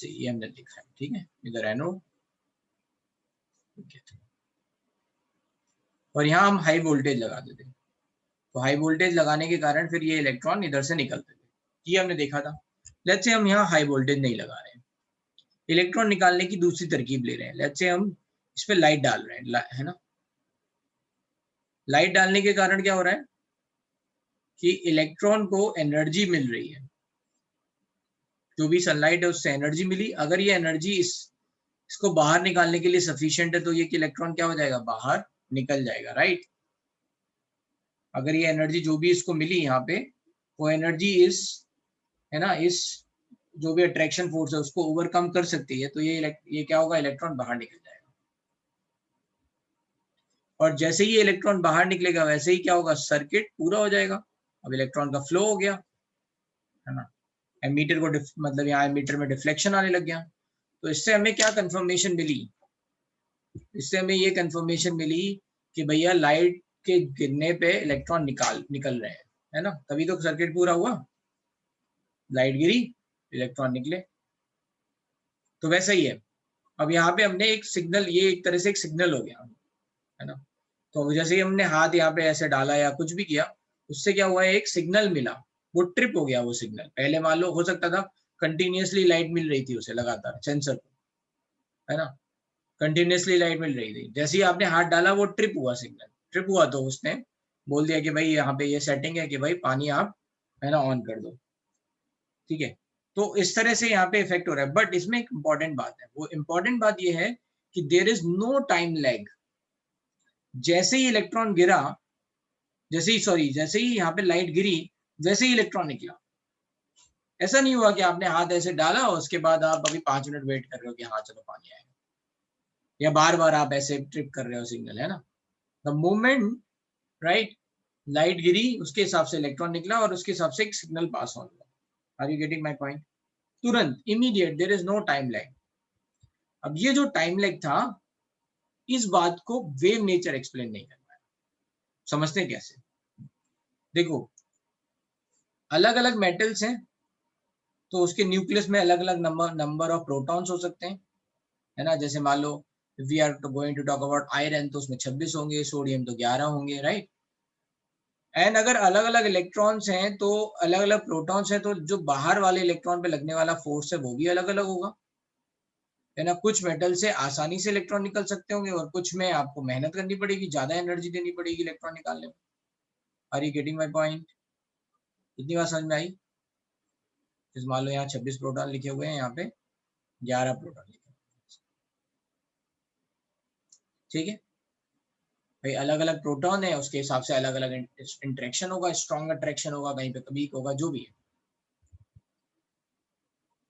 ये हमने लिखा है, ठीक है, इधर एनोड और यहाँ हम हाई वोल्टेज लगाते थे। तो हाई वोल्टेज लगाने के कारण फिर ये इलेक्ट्रॉन इधर से निकलते थे, ये हमने देखा था। लेट्स से हम यहाँ हाई वोल्टेज नहीं लगा रहे हैं, इलेक्ट्रॉन निकालने की दूसरी तरकीब ले रहे हैं। लेट्स से हम इस पे लाइट डाल रहे हैं, है ना। लाइट डालने के कारण क्या हो रहा है कि इलेक्ट्रॉन को एनर्जी मिल रही है, जो भी सनलाइट है उससे एनर्जी मिली। अगर ये एनर्जी इसको बाहर निकालने के लिए सफिशिएंट है, तो ये इलेक्ट्रॉन क्या हो जाएगा, बाहर निकल जाएगा, राइट। अगर ये एनर्जी जो भी इसको मिली यहाँ पे, वो एनर्जी इस, है ना, इस जो भी अट्रैक्शन फोर्स है उसको ओवरकम कर सकती है, तो ये क्या होगा, इलेक्ट्रॉन बाहर निकल जाएगा। और जैसे ही ये इलेक्ट्रॉन बाहर निकलेगा वैसे ही क्या होगा, सर्किट पूरा हो जाएगा। अब इलेक्ट्रॉन का फ्लो हो गया, है ना। एमीटर को मतलब यहाँ एमीटर में डिफ्लेक्शन आने लग गया। तो इससे हमें क्या कंफर्मेशन मिली, इससे हमें ये कंफर्मेशन मिली कि भैया लाइट के गिरने पे इलेक्ट्रॉन निकल रहे हैं, है ना, तभी तो सर्किट पूरा हुआ। लाइट गिरी, इलेक्ट्रॉन निकले। तो वैसा ही है। अब यहाँ पे हमने एक सिग्नल, ये एक तरह से एक सिग्नल हो गया, है ना। तो जैसे ही हमने हाथ यहाँ पे ऐसे डाला या कुछ भी किया, उससे क्या हुआ है, एक सिग्नल मिला, वो ट्रिप हो गया वो सिग्नल। पहले मान लो हो सकता था कंटिन्यूअसली लाइट मिल रही थी उसे लगातार सेंसर को, है ना, कंटिन्यूसली लाइट मिल रही थी। जैसे ही आपने हाथ डाला वो ट्रिप हुआ, सिग्नल ट्रिप हुआ, तो उसने बोल दिया कि भाई यहाँ पे ये सेटिंग है कि भाई पानी आप, है ना, ऑन कर दो, ठीक है। तो इस तरह से यहाँ पे इफेक्ट हो रहा है। बट इसमें एक इंपॉर्टेंट बात है, वो इंपॉर्टेंट बात ये है कि there is no time lag. जैसे ही इलेक्ट्रॉन गिरा, जैसे ही यहाँ पे लाइट गिरी, वैसे ही इलेक्ट्रॉन निकला। ऐसा नहीं हुआ कि आपने हाथ ऐसे डाला और उसके बाद आप अभी 5 मिनट वेट कर रहे हो कि हाँ चलो पानी आएगा, या बार बार आप ऐसे ट्रिप कर रहे हो सिग्नल, है ना। द मोमेंट, राइट, लाइट गिरी उसके हिसाब से इलेक्ट्रॉन निकला और उसके हिसाब से एक सिग्नल पास ऑन हुआ। Are you getting my point? तुरंत, immediate, there is no time lag. अब ये जो टाइम लैग था, इस बात को वेव नेचर एक्सप्लेन नहीं कर पाया। समझते हैं कैसे? देखो, अलग अलग मेटल्स हैं तो उसके न्यूक्लियस में अलग अलग नंबर ऑफ प्रोटॉन्स हो सकते हैं, है ना। जैसे मान लो we are going to talk about iron, तो उसमें 26 होंगे, सोडियम तो 11 होंगे, राइट। एंड अगर अलग अलग इलेक्ट्रॉन्स हैं तो अलग अलग प्रोटॉन्स हैं, तो जो बाहर वाले इलेक्ट्रॉन पे लगने वाला फोर्स है वो भी अलग अलग होगा, है ना। कुछ मेटल से आसानी से इलेक्ट्रॉन निकल सकते होंगे और कुछ में आपको मेहनत करनी पड़ेगी, ज्यादा एनर्जी देनी पड़ेगी इलेक्ट्रॉन निकालने में। Are you getting my point? इतनी बात समझ में आई? जैसे मान लो यहाँ 26 प्रोटॉन लिखे हुए हैं, यहाँ पे 11 प्रोटॉन लिखे हुए हैं, ठीक है भाई। अलग अलग प्रोटॉन है, उसके हिसाब से अलग अलग इंटरेक्शन होगा, स्ट्रॉन्ग अट्रैक्शन होगा, कहीं पे वीक होगा, जो भी है।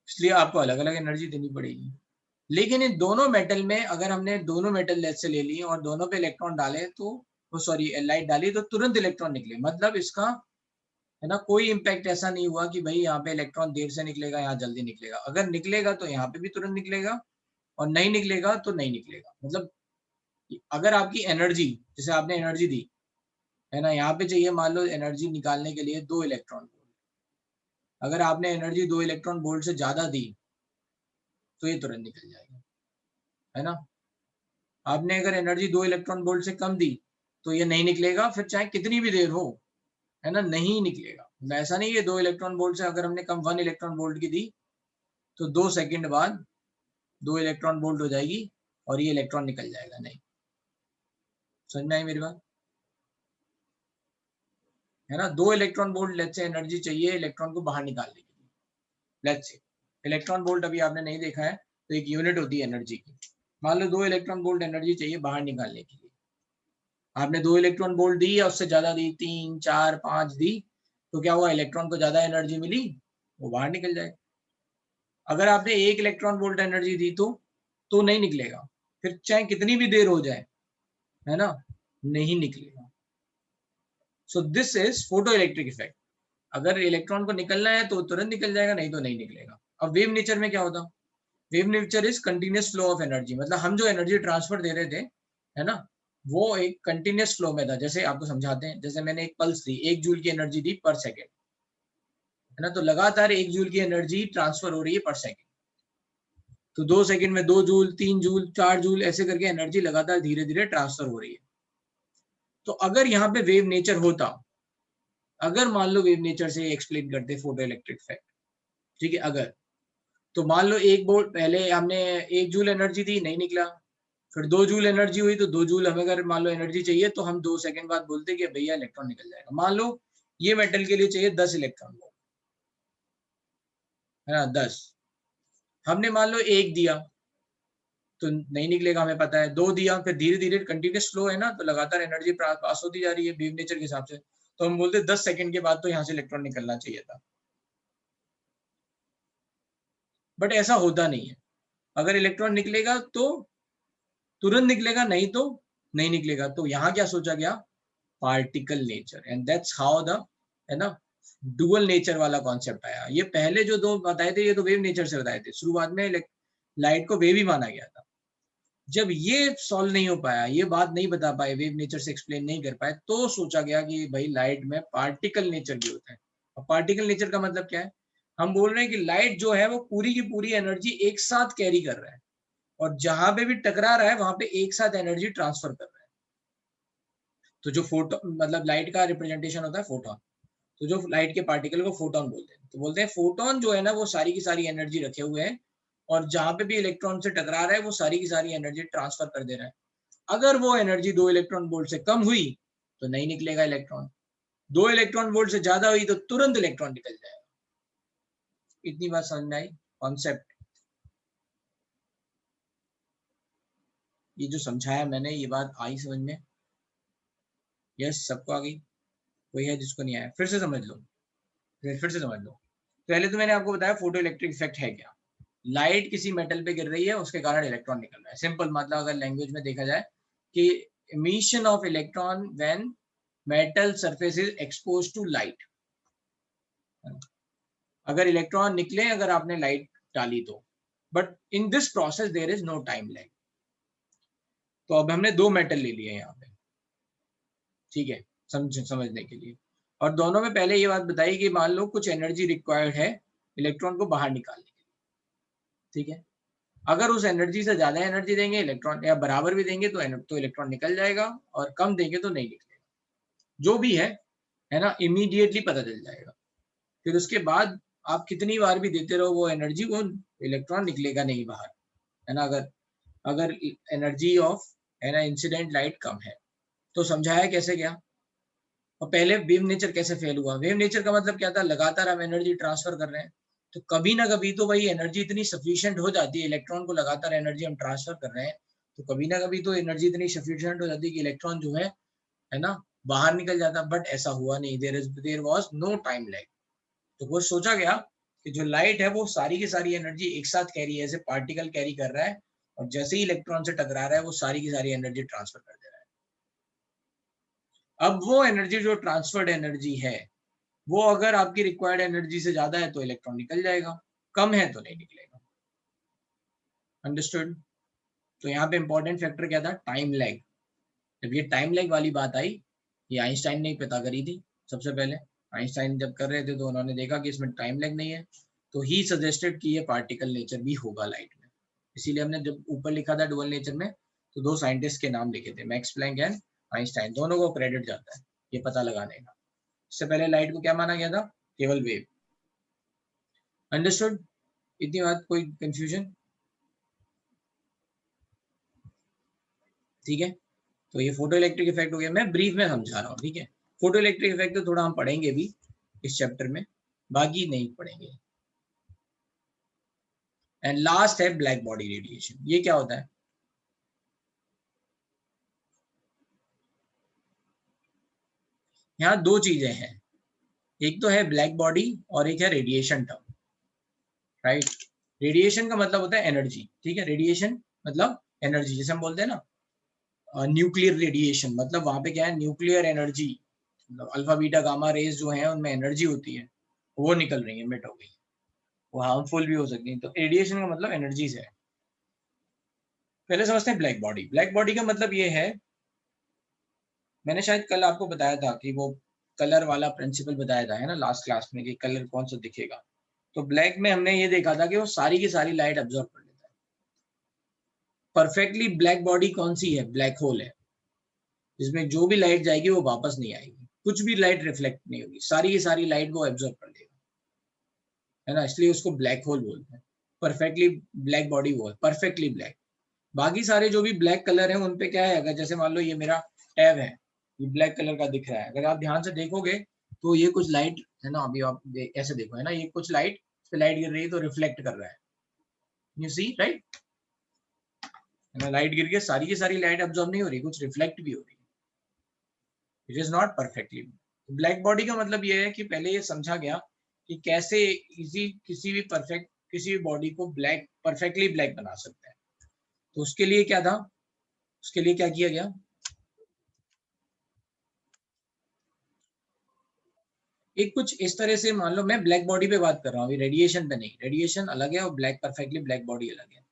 इसलिए आपको अलग अलग एनर्जी देनी पड़ेगी। लेकिन इन दोनों मेटल में, अगर हमने दोनों मेटल लेट से ले लिए और दोनों पे इलेक्ट्रॉन डाले, तो सॉरी लाइट डाली, तो तुरंत इलेक्ट्रॉन निकले। मतलब इसका, है ना, कोई इम्पैक्ट ऐसा नहीं हुआ कि भाई यहाँ पे इलेक्ट्रॉन देर से निकलेगा, यहाँ जल्दी निकलेगा। अगर निकलेगा तो यहाँ पे भी तुरंत निकलेगा, और नहीं निकलेगा तो नहीं निकलेगा। मतलब अगर आपकी एनर्जी, जैसे आपने एनर्जी दी, है ना, यहाँ पे चाहिए मान लो एनर्जी निकालने के लिए 2 इलेक्ट्रॉन, अगर आपने एनर्जी 2 इलेक्ट्रॉन वोल्ट से ज्यादा दी तो ये तुरंत निकल जाएगा, है ना। आपने अगर एनर्जी 2 इलेक्ट्रॉन वोल्ट से कम दी तो ये नहीं निकलेगा, फिर चाहे कितनी भी देर हो, है ना, नहीं निकलेगा। ऐसा नहीं है 2 इलेक्ट्रॉन वोल्ट से अगर हमने कम 1 इलेक्ट्रॉन वोल्ट की दी तो 2 सेकंड बाद 2 इलेक्ट्रॉन वोल्ट हो जाएगी और ये इलेक्ट्रॉन निकल जाएगा, नहीं। समझ में आई मेरी बात, है ना। 2 electron volt let's say energy चाहिए इलेक्ट्रॉन को बाहर निकालने के लिए। लेट्स से इलेक्ट्रॉन वोल्ट अभी आपने नहीं देखा है तो एक यूनिट होती है एनर्जी की। मान लो 2 इलेक्ट्रॉन वोल्ट एनर्जी चाहिए बाहर निकालने के लिए। आपने 2 इलेक्ट्रॉन वोल्ट दी या उससे ज्यादा दी, 3 4 5 दी, तो क्या हुआ, इलेक्ट्रॉन को ज्यादा एनर्जी मिली, वो बाहर निकल जाएगा। अगर आपने 1 इलेक्ट्रॉन वोल्ट एनर्जी दी तो नहीं निकलेगा, फिर चाहे कितनी भी देर हो जाए, है ना, नहीं निकलेगा। So this is photo electric effect. अगर इलेक्ट्रॉन को निकलना है तो तुरंत निकल जाएगा, नहीं तो नहीं निकलेगा। अब वेव नेचर में क्या होता, wave nature is continuous flow of energy. मतलब हम जो एनर्जी ट्रांसफर दे रहे थे, है ना, वो एक कंटिन्यूअस फ्लो में था। जैसे आपको समझाते हैं, जैसे मैंने एक पल्स दी, 1 जूल की एनर्जी दी पर सेकेंड, है ना, तो लगातार 1 जूल की एनर्जी ट्रांसफर हो रही है पर सेकेंड। तो 2 सेकंड में 2 जूल, 3 जूल, 4 जूल, ऐसे करके एनर्जी लगातार धीरे धीरे ट्रांसफर हो रही है। तो अगर यहाँ पे वेव नेचर होता, अगर मान लो वेव नेचर से एक्सप्लेन करते फोटो इलेक्ट्रिक इफेक्ट, ठीक है, अगर, तो मान लो 1 वोल्ट पहले हमने 1 जूल एनर्जी दी, नहीं निकला, फिर 2 जूल एनर्जी हुई तो 2 जूल हमें अगर मान लो एनर्जी चाहिए तो हम 2 सेकंड बाद बोलते कि भैया इलेक्ट्रॉन निकल जाएगा। मान लो ये मेटल के लिए चाहिए 10 इलेक्ट्रॉन वोल्ट, है ना, 10, हमने मान लो 1 दिया तो नहीं निकलेगा, हमें पता है। 2 दिया, फिर धीरे धीरे कंटिन्यूस फ्लो है ना, तो लगातार एनर्जी पास होती जा रही है वेव नेचर के हिसाब से, तो हम बोलते 10 सेकंड के बाद तो यहाँ से इलेक्ट्रॉन निकलना चाहिए था। बट ऐसा होता नहीं है। अगर इलेक्ट्रॉन निकलेगा तो तुरंत निकलेगा, नहीं तो नहीं निकलेगा। तो यहाँ क्या सोचा गया, particle nature, and that's how the, है ना, डुअल नेचर वाला कॉन्सेप्ट आया। ये पहले जो 2 बताए थे ये तो वेव नेचर से बताए थे, शुरुआत में लाइट को वेव ही माना गया था। जब ये सॉल्व नहीं हो पाया, ये बात नहीं बता पाए, वेव नेचर से एक्सप्लेन नहीं कर पाए, तो सोचा गया कि भाई लाइट में पार्टिकल नेचर भी होता है। और पार्टिकल नेचर का मतलब क्या है, हम बोल रहे हैं कि लाइट जो है वो पूरी की पूरी एनर्जी एक साथ कैरी कर रहा है, और जहां पे भी टकरा रहा है वहां पे एक साथ एनर्जी ट्रांसफर कर रहा है। तो जो फोटोन, मतलब लाइट का रिप्रेजेंटेशन होता है फोटोन, तो जो लाइट के पार्टिकल को फोटोन बोलते हैं। तो बोलते हैं फोटोन जो है ना वो सारी की सारी एनर्जी रखे हुए हैं, और जहां पे भी इलेक्ट्रॉन से टकरा रहा है वो सारी की सारी एनर्जी ट्रांसफर कर दे रहा है। अगर वो एनर्जी 2 इलेक्ट्रॉन वोल्ट से कम हुई तो नहीं निकलेगा इलेक्ट्रॉन, 2 इलेक्ट्रॉन वोल्ट से ज्यादा हुई तो तुरंत इलेक्ट्रॉन निकल जाएगा। इतनी बात समझ में आई कॉन्सेप्ट? ये जो समझाया मैंने, ये बात आई समझ में? यस, सबको आ गई? कोई है जिसको नहीं आया? फिर से समझ लो, फिर से समझ लो। पहले तो मैंने आपको बताया फोटो इलेक्ट्रिक इफेक्ट है क्या। लाइट किसी मेटल पे गिर रही है, उसके कारण इलेक्ट्रॉन निकल रहा है। सिंपल मतलब अगर लैंग्वेज में देखा जाए कि emission of electron when metal surface is exposed to light। अगर इलेक्ट्रॉन निकले अगर आपने लाइट डाली तो, but in this process there is no time lag. तो अब हमने 2 मेटल ले लिए यहाँ पे, ठीक है, समझने के लिए। और दोनों में पहले ये बात बताई कि मान लो कुछ एनर्जी रिक्वायर्ड है इलेक्ट्रॉन को बाहर निकालने के लिए, ठीक है। अगर उस एनर्जी से ज्यादा एनर्जी देंगे इलेक्ट्रॉन, या बराबर भी देंगे तो इलेक्ट्रॉन निकल जाएगा, और कम देंगे तो नहीं निकलेगा। जो भी है ना, इमीडिएटली पता चल जाएगा। फिर उसके बाद आप कितनी बार भी देते रहो वो एनर्जी, वो इलेक्ट्रॉन निकलेगा नहीं बाहर, है ना। अगर एनर्जी ऑफ, है ना, इंसिडेंट लाइट कम है। तो समझाया कैसे गया। और पहले वेव नेचर कैसे फेल हुआ। वेव नेचर का मतलब क्या था, लगातार हम एनर्जी ट्रांसफर कर रहे हैं, तो कभी ना कभी तो भाई एनर्जी इतनी सफिशिएंट हो जाती है, इलेक्ट्रॉन को लगातार एनर्जी हम ट्रांसफर कर रहे हैं, तो कभी ना कभी तो एनर्जी इतनी सफिशिएंट हो जाती है कि इलेक्ट्रॉन जो है ना, बाहर निकल जाता। बट ऐसा हुआ नहीं, there was no time lag. तो वो सोचा गया कि जो लाइट है वो सारी की सारी एनर्जी एक साथ कैरी, ऐसे पार्टिकल कैरी कर रहा है, और जैसे ही इलेक्ट्रॉन से टकरा रहा है वो सारी की सारी एनर्जी ट्रांसफर कर दे रहा है। अब वो एनर्जी जो ट्रांसफर्ड एनर्जी है, वो अगर आपकी रिक्वायर्ड एनर्जी से ज्यादा है तो इलेक्ट्रॉन निकल जाएगा, कम है तो नहीं निकलेगा। अंडरस्टूड? तो यहाँ पे इंपॉर्टेंट फैक्टर क्या था, टाइम लैग। जब ये टाइम लैग वाली बात आई, ये आइंस्टाइन ने पता करी थी सबसे पहले, आइंस्टाइन जब कर रहे थे तो उन्होंने देखा कि इसमें टाइम लैग नहीं है, तो ही सजेस्टेड कि ये पार्टिकल नेचर भी होगा लाइट में। इसीलिए हमने जब ऊपर लिखा था डुअल नेचर में, तो 2 साइंटिस्ट के नाम लिखे थे, मैक्स प्लैंक एंड आइंस्टाइन, दोनों को क्रेडिट जाता है ये पता लगाने का। इससे पहले लाइट को क्या माना गया था? केवल वेव। अंडरस्टूड? इतनी बात, कोई कंफ्यूजन? ठीक है, तो ये फोटो इलेक्ट्रिक इफेक्ट हो गया, मैं ब्रीफ में समझा रहा हूँ, ठीक है। फोटो इलेक्ट्रिक इफेक्ट तो थोड़ा हम पढ़ेंगे भी इस चैप्टर में, बाकी नहीं पढ़ेंगे। एंड लास्ट है ब्लैक बॉडी रेडिएशन। ये क्या होता है? यहाँ 2 चीजें हैं, एक तो है ब्लैक बॉडी और एक है रेडिएशन टर्म, राइट। रेडिएशन का मतलब होता है एनर्जी, ठीक है। रेडिएशन मतलब एनर्जी, जैसे हम बोलते हैं ना न्यूक्लियर रेडिएशन, मतलब वहां पे क्या है, न्यूक्लियर एनर्जी, मतलब अल्फा बीटा गामा रेज जो है उनमें एनर्जी होती है, वो निकल रही है, एमिट हो गई, वो हार्मफुल भी हो सकती है। तो रेडिएशन का मतलब एनर्जी से है। पहले समझते हैं ब्लैक बॉडी। ब्लैक बॉडी का मतलब ये है, मैंने शायद कल आपको बताया था कि वो कलर वाला प्रिंसिपल बताया था, है ना, लास्ट क्लास में, कि कलर कौन सा दिखेगा। तो ब्लैक में हमने ये देखा था कि वो सारी की सारी लाइट अब्जॉर्ब कर लेता है। परफेक्टली ब्लैक बॉडी कौन सी है? ब्लैक होल है, जिसमें जो भी लाइट जाएगी वो वापस नहीं आएगी, कुछ भी लाइट रिफ्लेक्ट नहीं होगी, सारी की सारी लाइट वो एब्जॉर्ब कर लेगा, है ना, इसलिए उसको ब्लैक होल बोलते हैं। परफेक्टली ब्लैक बॉडी वो है, परफेक्टली ब्लैक। बाकी सारे जो भी ब्लैक कलर है उन पे क्या है, अगर जैसे मान लो ये मेरा टैब है, ये ब्लैक कलर का दिख रहा है, अगर आप ध्यान से देखोगे तो ये कुछ लाइट है ना, अभी आप ऐसे देखो, है ना, ये कुछ लाइट, इस पे लाइट गिर रही है तो रिफ्लेक्ट कर रहा है, यू सी, राइट। लाइट गिर के सारी की सारी लाइट अब्जॉर्ब नहीं हो रही, कुछ रिफ्लेक्ट भी हो रही है, it is not perfectly. Black body का मतलब ये है कि पहले ये समझा गया कि कैसे इजी किसी भी बॉडी को ब्लैक, परफेक्टली ब्लैक बना सकते हैं। तो उसके लिए क्या था, उसके लिए क्या किया गया, एक कुछ इस तरह से, मान लो मैं ब्लैक बॉडी पे बात कर रहा हूँ अभी, रेडिएशन पे नहीं, रेडिएशन अलग है और ब्लैक परफेक्टली ब्लैक बॉडी अलग है।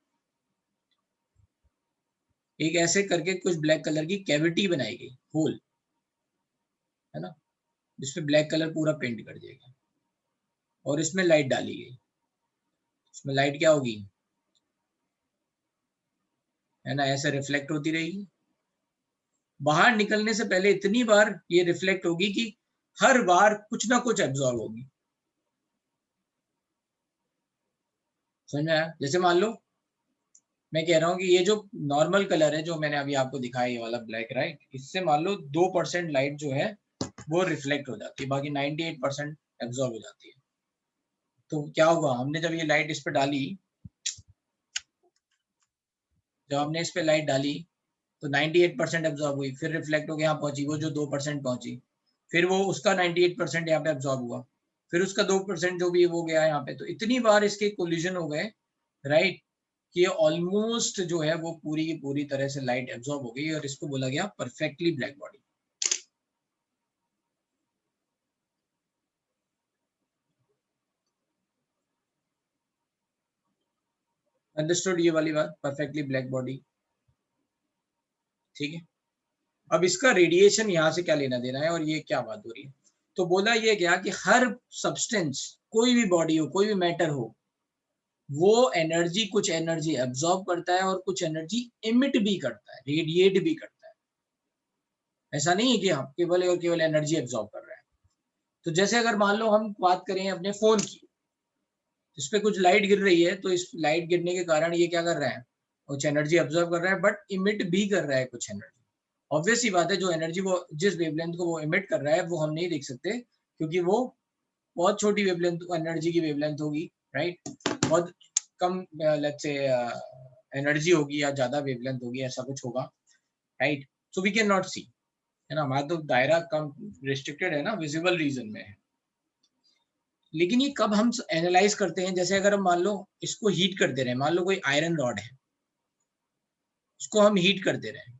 एक ऐसे करके कुछ ब्लैक कलर की कैविटी बनाई गई, होल, है ना, जिसपे ब्लैक कलर पूरा पेंट कर दिया गया और इसमें लाइट डाली गई। इसमें लाइट क्या होगी, है ना, ऐसे रिफ्लेक्ट होती रहेगी, बाहर निकलने से पहले इतनी बार ये रिफ्लेक्ट होगी कि हर बार कुछ ना कुछ एब्जॉर्ब होगी। समझ में आया? जैसे मान लो मैं कह रहा हूँ कि ये जो नॉर्मल कलर है जो मैंने अभी आपको दिखाया, ये वाला ब्लैक, राइट, इससे मान लो 2% लाइट जो है वो रिफ्लेक्ट हो जाती है, बाकी 98% एब्जॉर्ब हो जाती है। तो क्या हुआ, हमने जब ये लाइट इस पे डाली, जब हमने इस पे लाइट डाली तो 98% एब्जॉर्ब हुई, फिर रिफ्लेक्ट होकर यहाँ पहुंची, वो जो 2% पहुंची, फिर वो उसका 98% यहाँ पे एब्जॉर्ब हुआ, फिर उसका 2% जो भी वो गया यहाँ पे, तो इतनी बार इसके कोलिजन हो गए, राइट, कि ये ऑलमोस्ट जो है वो पूरी की पूरी तरह से लाइट एब्जॉर्ब हो गई और इसको बोला गया परफेक्टली ब्लैक बॉडी। अंडरस्टूड ये वाली बात, परफेक्टली ब्लैक बॉडी, ठीक है। अब इसका रेडिएशन यहाँ से क्या लेना देना है और ये क्या बात हो रही है, तो बोला ये गया कि हर सब्सटेंस, कोई भी बॉडी हो, कोई भी मैटर हो, वो एनर्जी, कुछ एनर्जी एब्जॉर्ब करता है और कुछ एनर्जी इमिट भी करता है, रेडिएट भी करता है। ऐसा नहीं है कि हम केवल और केवल एनर्जी एब्जॉर्ब कर रहे हैं। तो जैसे अगर मान लो हम बात करें अपने फोन की, इस पे कुछ लाइट गिर रही है, तो इस लाइट गिरने के कारण ये क्या कर रहा है, कुछ एनर्जी एब्जॉर्ब कर रहा है, बट इमिट भी कर रहा है कुछ एनर्जी। ऑब्वियस सी बात है, जो एनर्जी वो जिस वेवलेंथ को वो इमिट कर रहा है वो हम नहीं देख सकते, क्योंकि वो बहुत छोटी वेवलेंथ एनर्जी की वेवलेंथ होगी, राइट, बहुत कम लेट्स से एनर्जी होगी या ज्यादा वेवलेंथ होगी, ऐसा कुछ होगा, right. So we can not see, है ना, हमारा तो दायरा कम रिस्ट्रिक्टेड है ना, विजिबल रीजन में है। लेकिन ये कब हम एनालाइज करते हैं, जैसे अगर हम मान लो इसको हीट करते रहे, मान लो कोई आयरन रॉड है, उसको हम हीट करते रहे,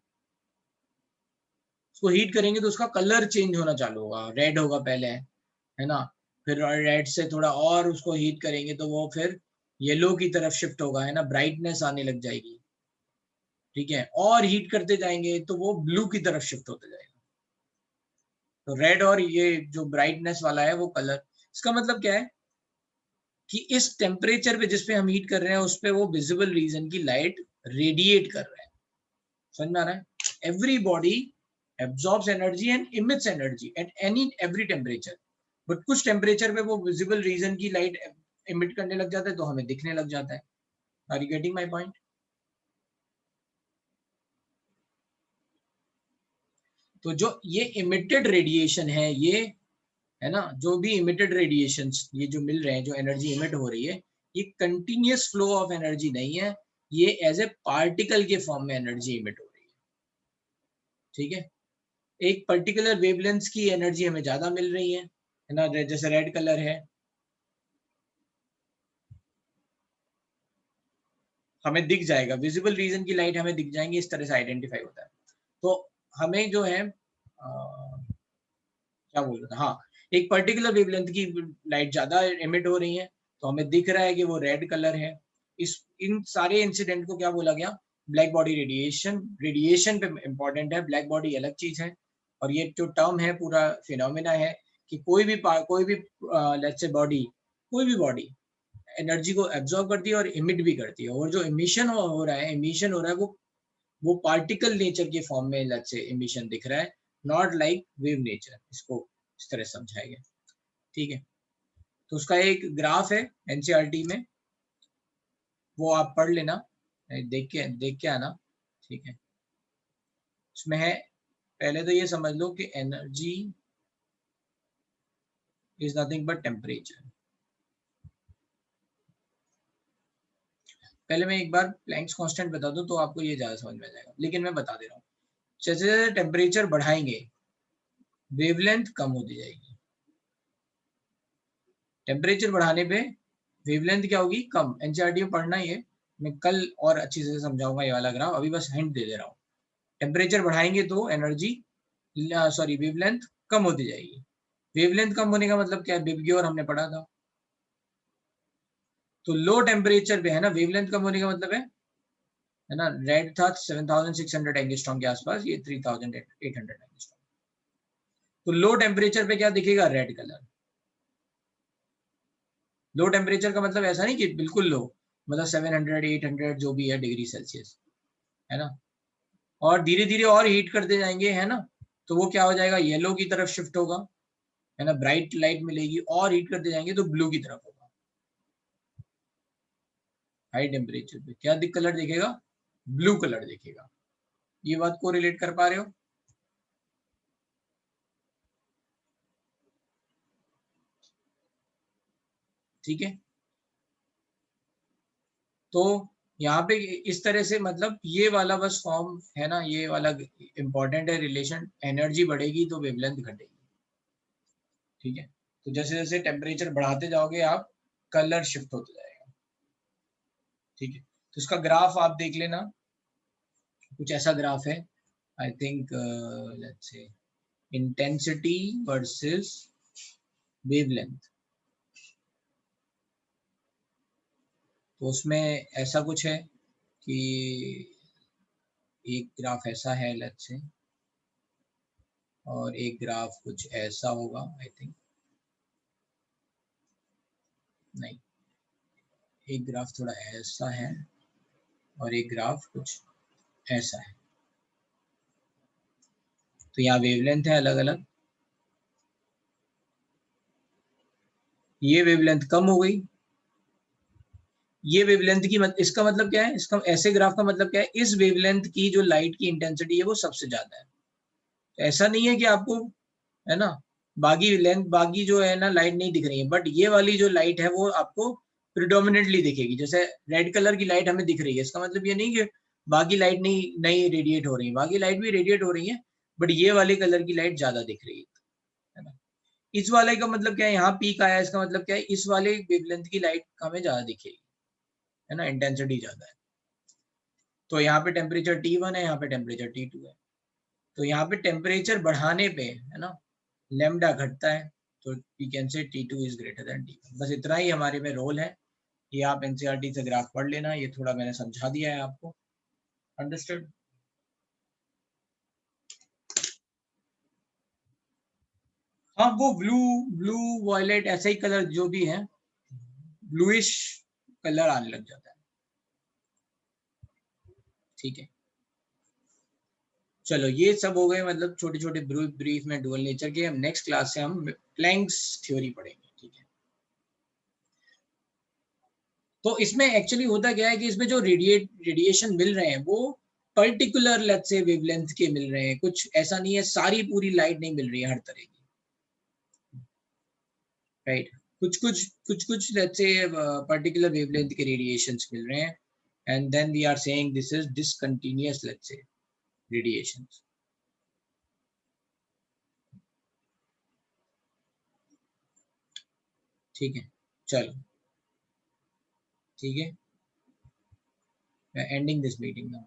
उसको हीट करेंगे तो उसका कलर चेंज होना चालू होगा, रेड होगा पहले, है ना, फिर रेड से थोड़ा और उसको हीट करेंगे तो वो फिर येलो की तरफ शिफ्ट होगा, है ना, ब्राइटनेस आने लग जाएगी, ठीक है, और हीट करते जाएंगे तो वो ब्लू की तरफ शिफ्ट होते जाएगा। तो रेड और ये जो ब्राइटनेस वाला है वो कलर, इसका मतलब क्या है कि इस टेम्परेचर पे जिस पे हम हीट कर रहे हैं उस पे वो विजिबल रीजन की लाइट रेडिएट कर रहा है। समझ में आ रहा है? Every body absorbs energy and emits energy at every temperature, but कुछ टेम्परेचर पे वो विजिबल रीजन की लाइट इमिट करने लग जाता है तो हमें दिखने लग जाता है। Are you getting my point? तो जो ये इमिटेड रेडिएशन है, ये है ना, जो भी इमिटेड रेडिएशंस ये जो मिल रहे हैं, जो एनर्जी इमिट हो रही है, ये कंटिन्यूअस फ्लो ऑफ एनर्जी नहीं है, ये एज ए पार्टिकल के फॉर्म में एनर्जी इमिट हो रही है। ठीक है, एक पर्टिकुलर वेवलेंथ की एनर्जी हमें ज्यादा मिल रही है ना, जैसे रेड कलर है, हमें दिख जाएगा, विजिबल रीजन की लाइट हमें दिख जाएंगी, इस तरह से आइडेंटिफाई होता है। तो हमें जो है क्या बोल रहा था, हाँ, एक पर्टिकुलर वेवलेंथ की लाइट ज्यादा एमिट हो रही है तो हमें दिख रहा है कि वो रेड कलर है। इन सारे इंसिडेंट को क्या बोला गया? Black body radiation. रेडिएशन पे इंपॉर्टेंट है, ब्लैक बॉडी अलग चीज है। और ये जो टर्म है पूरा फिनोमेना है कि कोई भी लेट्स से बॉडी, कोई भी बॉडी एनर्जी को एब्जॉर्ब करती है और इमिट भी करती है, और जो इमिशन हो रहा है वो पार्टिकल नेचर के फॉर्म में लेट्स से इमिशन दिख रहा है, नॉट लाइक वेव नेचर। इसको इस तरह समझाएगा। ठीक है, तो उसका एक ग्राफ है एनसीईआरटी में, वो आप पढ़ लेना, देख के आना। ठीक है, उसमें है, पहले तो ये समझ लो कि energy is nothing but temperature. पहले मैं एक बार प्लैंक्स कांस्टेंट बता दूं तो आपको ये ज्यादा समझ में आ जाएगा, लेकिन मैं बता दे रहा हूँ। जैसे जैसे टेम्परेचर बढ़ाएंगे वेवलेंथ कम होती जाएगी। टेम्परेचर बढ़ाने पे वेवलेंथ क्या होगी? कम। एनसीईआरटी में पढ़ना ही है, मैं कल और अच्छी से समझाऊंगा ये वाला ग्राफ, अभी बस हिंट दे दे रहा हूँ। टेम्परेचर बढ़ाएंगे तो एनर्जी वेवलेंथ कम होती जाएगी। वेवलेंथ कम होने का मतलब क्या है? बिबग्योर हमने पढ़ा था। तो लो टेम्परेचर पे है ना, वेवलेंथ कम होने का मतलब है ना, रेड था 7600 एंगस्ट्रॉम के आसपास, ये 3800 एंगस्ट्रॉम। तो लो टेम्परेचर पे क्या दिखेगा? Red colour. लो टेम्परेचर का मतलब ऐसा नहीं कि बिल्कुल लो, मतलब 700 800 जो भी है डिग्री सेल्सियस, है ना। और धीरे धीरे और हीट करते जाएंगे, है ना, तो वो क्या हो जाएगा? येलो की तरफ शिफ्ट होगा, है ना, ब्राइट लाइट मिलेगी, और हीट करते जाएंगे तो ब्लू की तरफ होगा। हाई टेम्परेचर पे क्या कलर दिखेगा? ब्लू कलर दिखेगा। ये बात को रिलेट कर पा रहे हो? ठीक है, तो यहाँ पे इस तरह से, मतलब ये वाला बस फॉर्म है ना, ये वाला इंपॉर्टेंट है रिलेशन। एनर्जी बढ़ेगी तो वेवलेंथ घटेगी। ठीक है, तो जैसे जैसे टेम्परेचर बढ़ाते जाओगे आप, कलर शिफ्ट होते जाएगा। ठीक है, तो इसका ग्राफ आप देख लेना, कुछ ऐसा ग्राफ है, I think let's say intensity versus wavelength. तो उसमें ऐसा कुछ है कि एक ग्राफ ऐसा है लेट्स से, और एक ग्राफ कुछ ऐसा होगा, आई थिंक, नहीं, एक ग्राफ थोड़ा ऐसा है और एक ग्राफ कुछ ऐसा है। तो यहाँ वेवलेंथ है अलग अलग, ये वेवलेंथ कम हो गई, ये वेवलेंथ की इसका मतलब क्या है? इसका ऐसे ग्राफ का मतलब क्या है? इस वेवलेंथ की जो लाइट की इंटेंसिटी है वो सबसे ज्यादा है। तो ऐसा नहीं है कि आपको, है ना, बाकी जो है ना लाइट नहीं दिख रही है, बट ये वाली जो लाइट है वो आपको प्रिडोमिनेटली दिखेगी। जैसे रेड कलर की लाइट हमें दिख रही है, इसका मतलब ये नहीं कि बाकी लाइट नहीं रेडिएट हो रही है, बाकी लाइट भी रेडिएट हो रही है, बट ये वाले कलर की लाइट ज्यादा दिख रही है ना। इस वाले का मतलब क्या है? यहाँ पीक आया, इसका मतलब क्या है? इस वाले वेवलेंथ की लाइट हमें ज्यादा दिखेगी, है ना, इंटेंसिटी ज्यादा है। तो यहाँ पे टेम्परेचर T1 है, यहाँ पे टेम्परेचर T2 है। तो यहाँ पे टेम्परेचर बढ़ाने पे, है ना, लैम्डा घटता है, तो we can say T2 is greater than T1। बस इतना ही हमारे में रोल है। ये आप एनसीईआरटी से ग्राफ पढ़ लेना, ये थोड़ा मैंने समझा दिया है आपको। अंडरस्टूड? हाँ वो ब्लू वॉयलेट ऐसा ही कलर जो भी है, ब्लूइश कलर आने लग जाता है। ठीक है, चलो ये सब हो गए मतलब छोटे छोटे ब्रीफ में डुअल नेचर के। हम नेक्स्ट क्लास से हम प्लैंक्स थ्योरी पढ़ेंगे। ठीक है, तो इसमें एक्चुअली होता क्या है कि इसमें जो रेडिएशन मिल रहे हैं वो पर्टिकुलर लेट्स से वेवलेंथ के मिल रहे हैं। कुछ ऐसा नहीं है सारी पूरी लाइट नहीं मिल रही है हर तरह की, राइट। कुछ लेट्स से पर्टिकुलर वेवलेंथ के रेडिएशंस मिल रहे हैं, and then we are saying this is discontinuous let's say radiations. ठीक है, चलो ठीक है, ending this meeting now.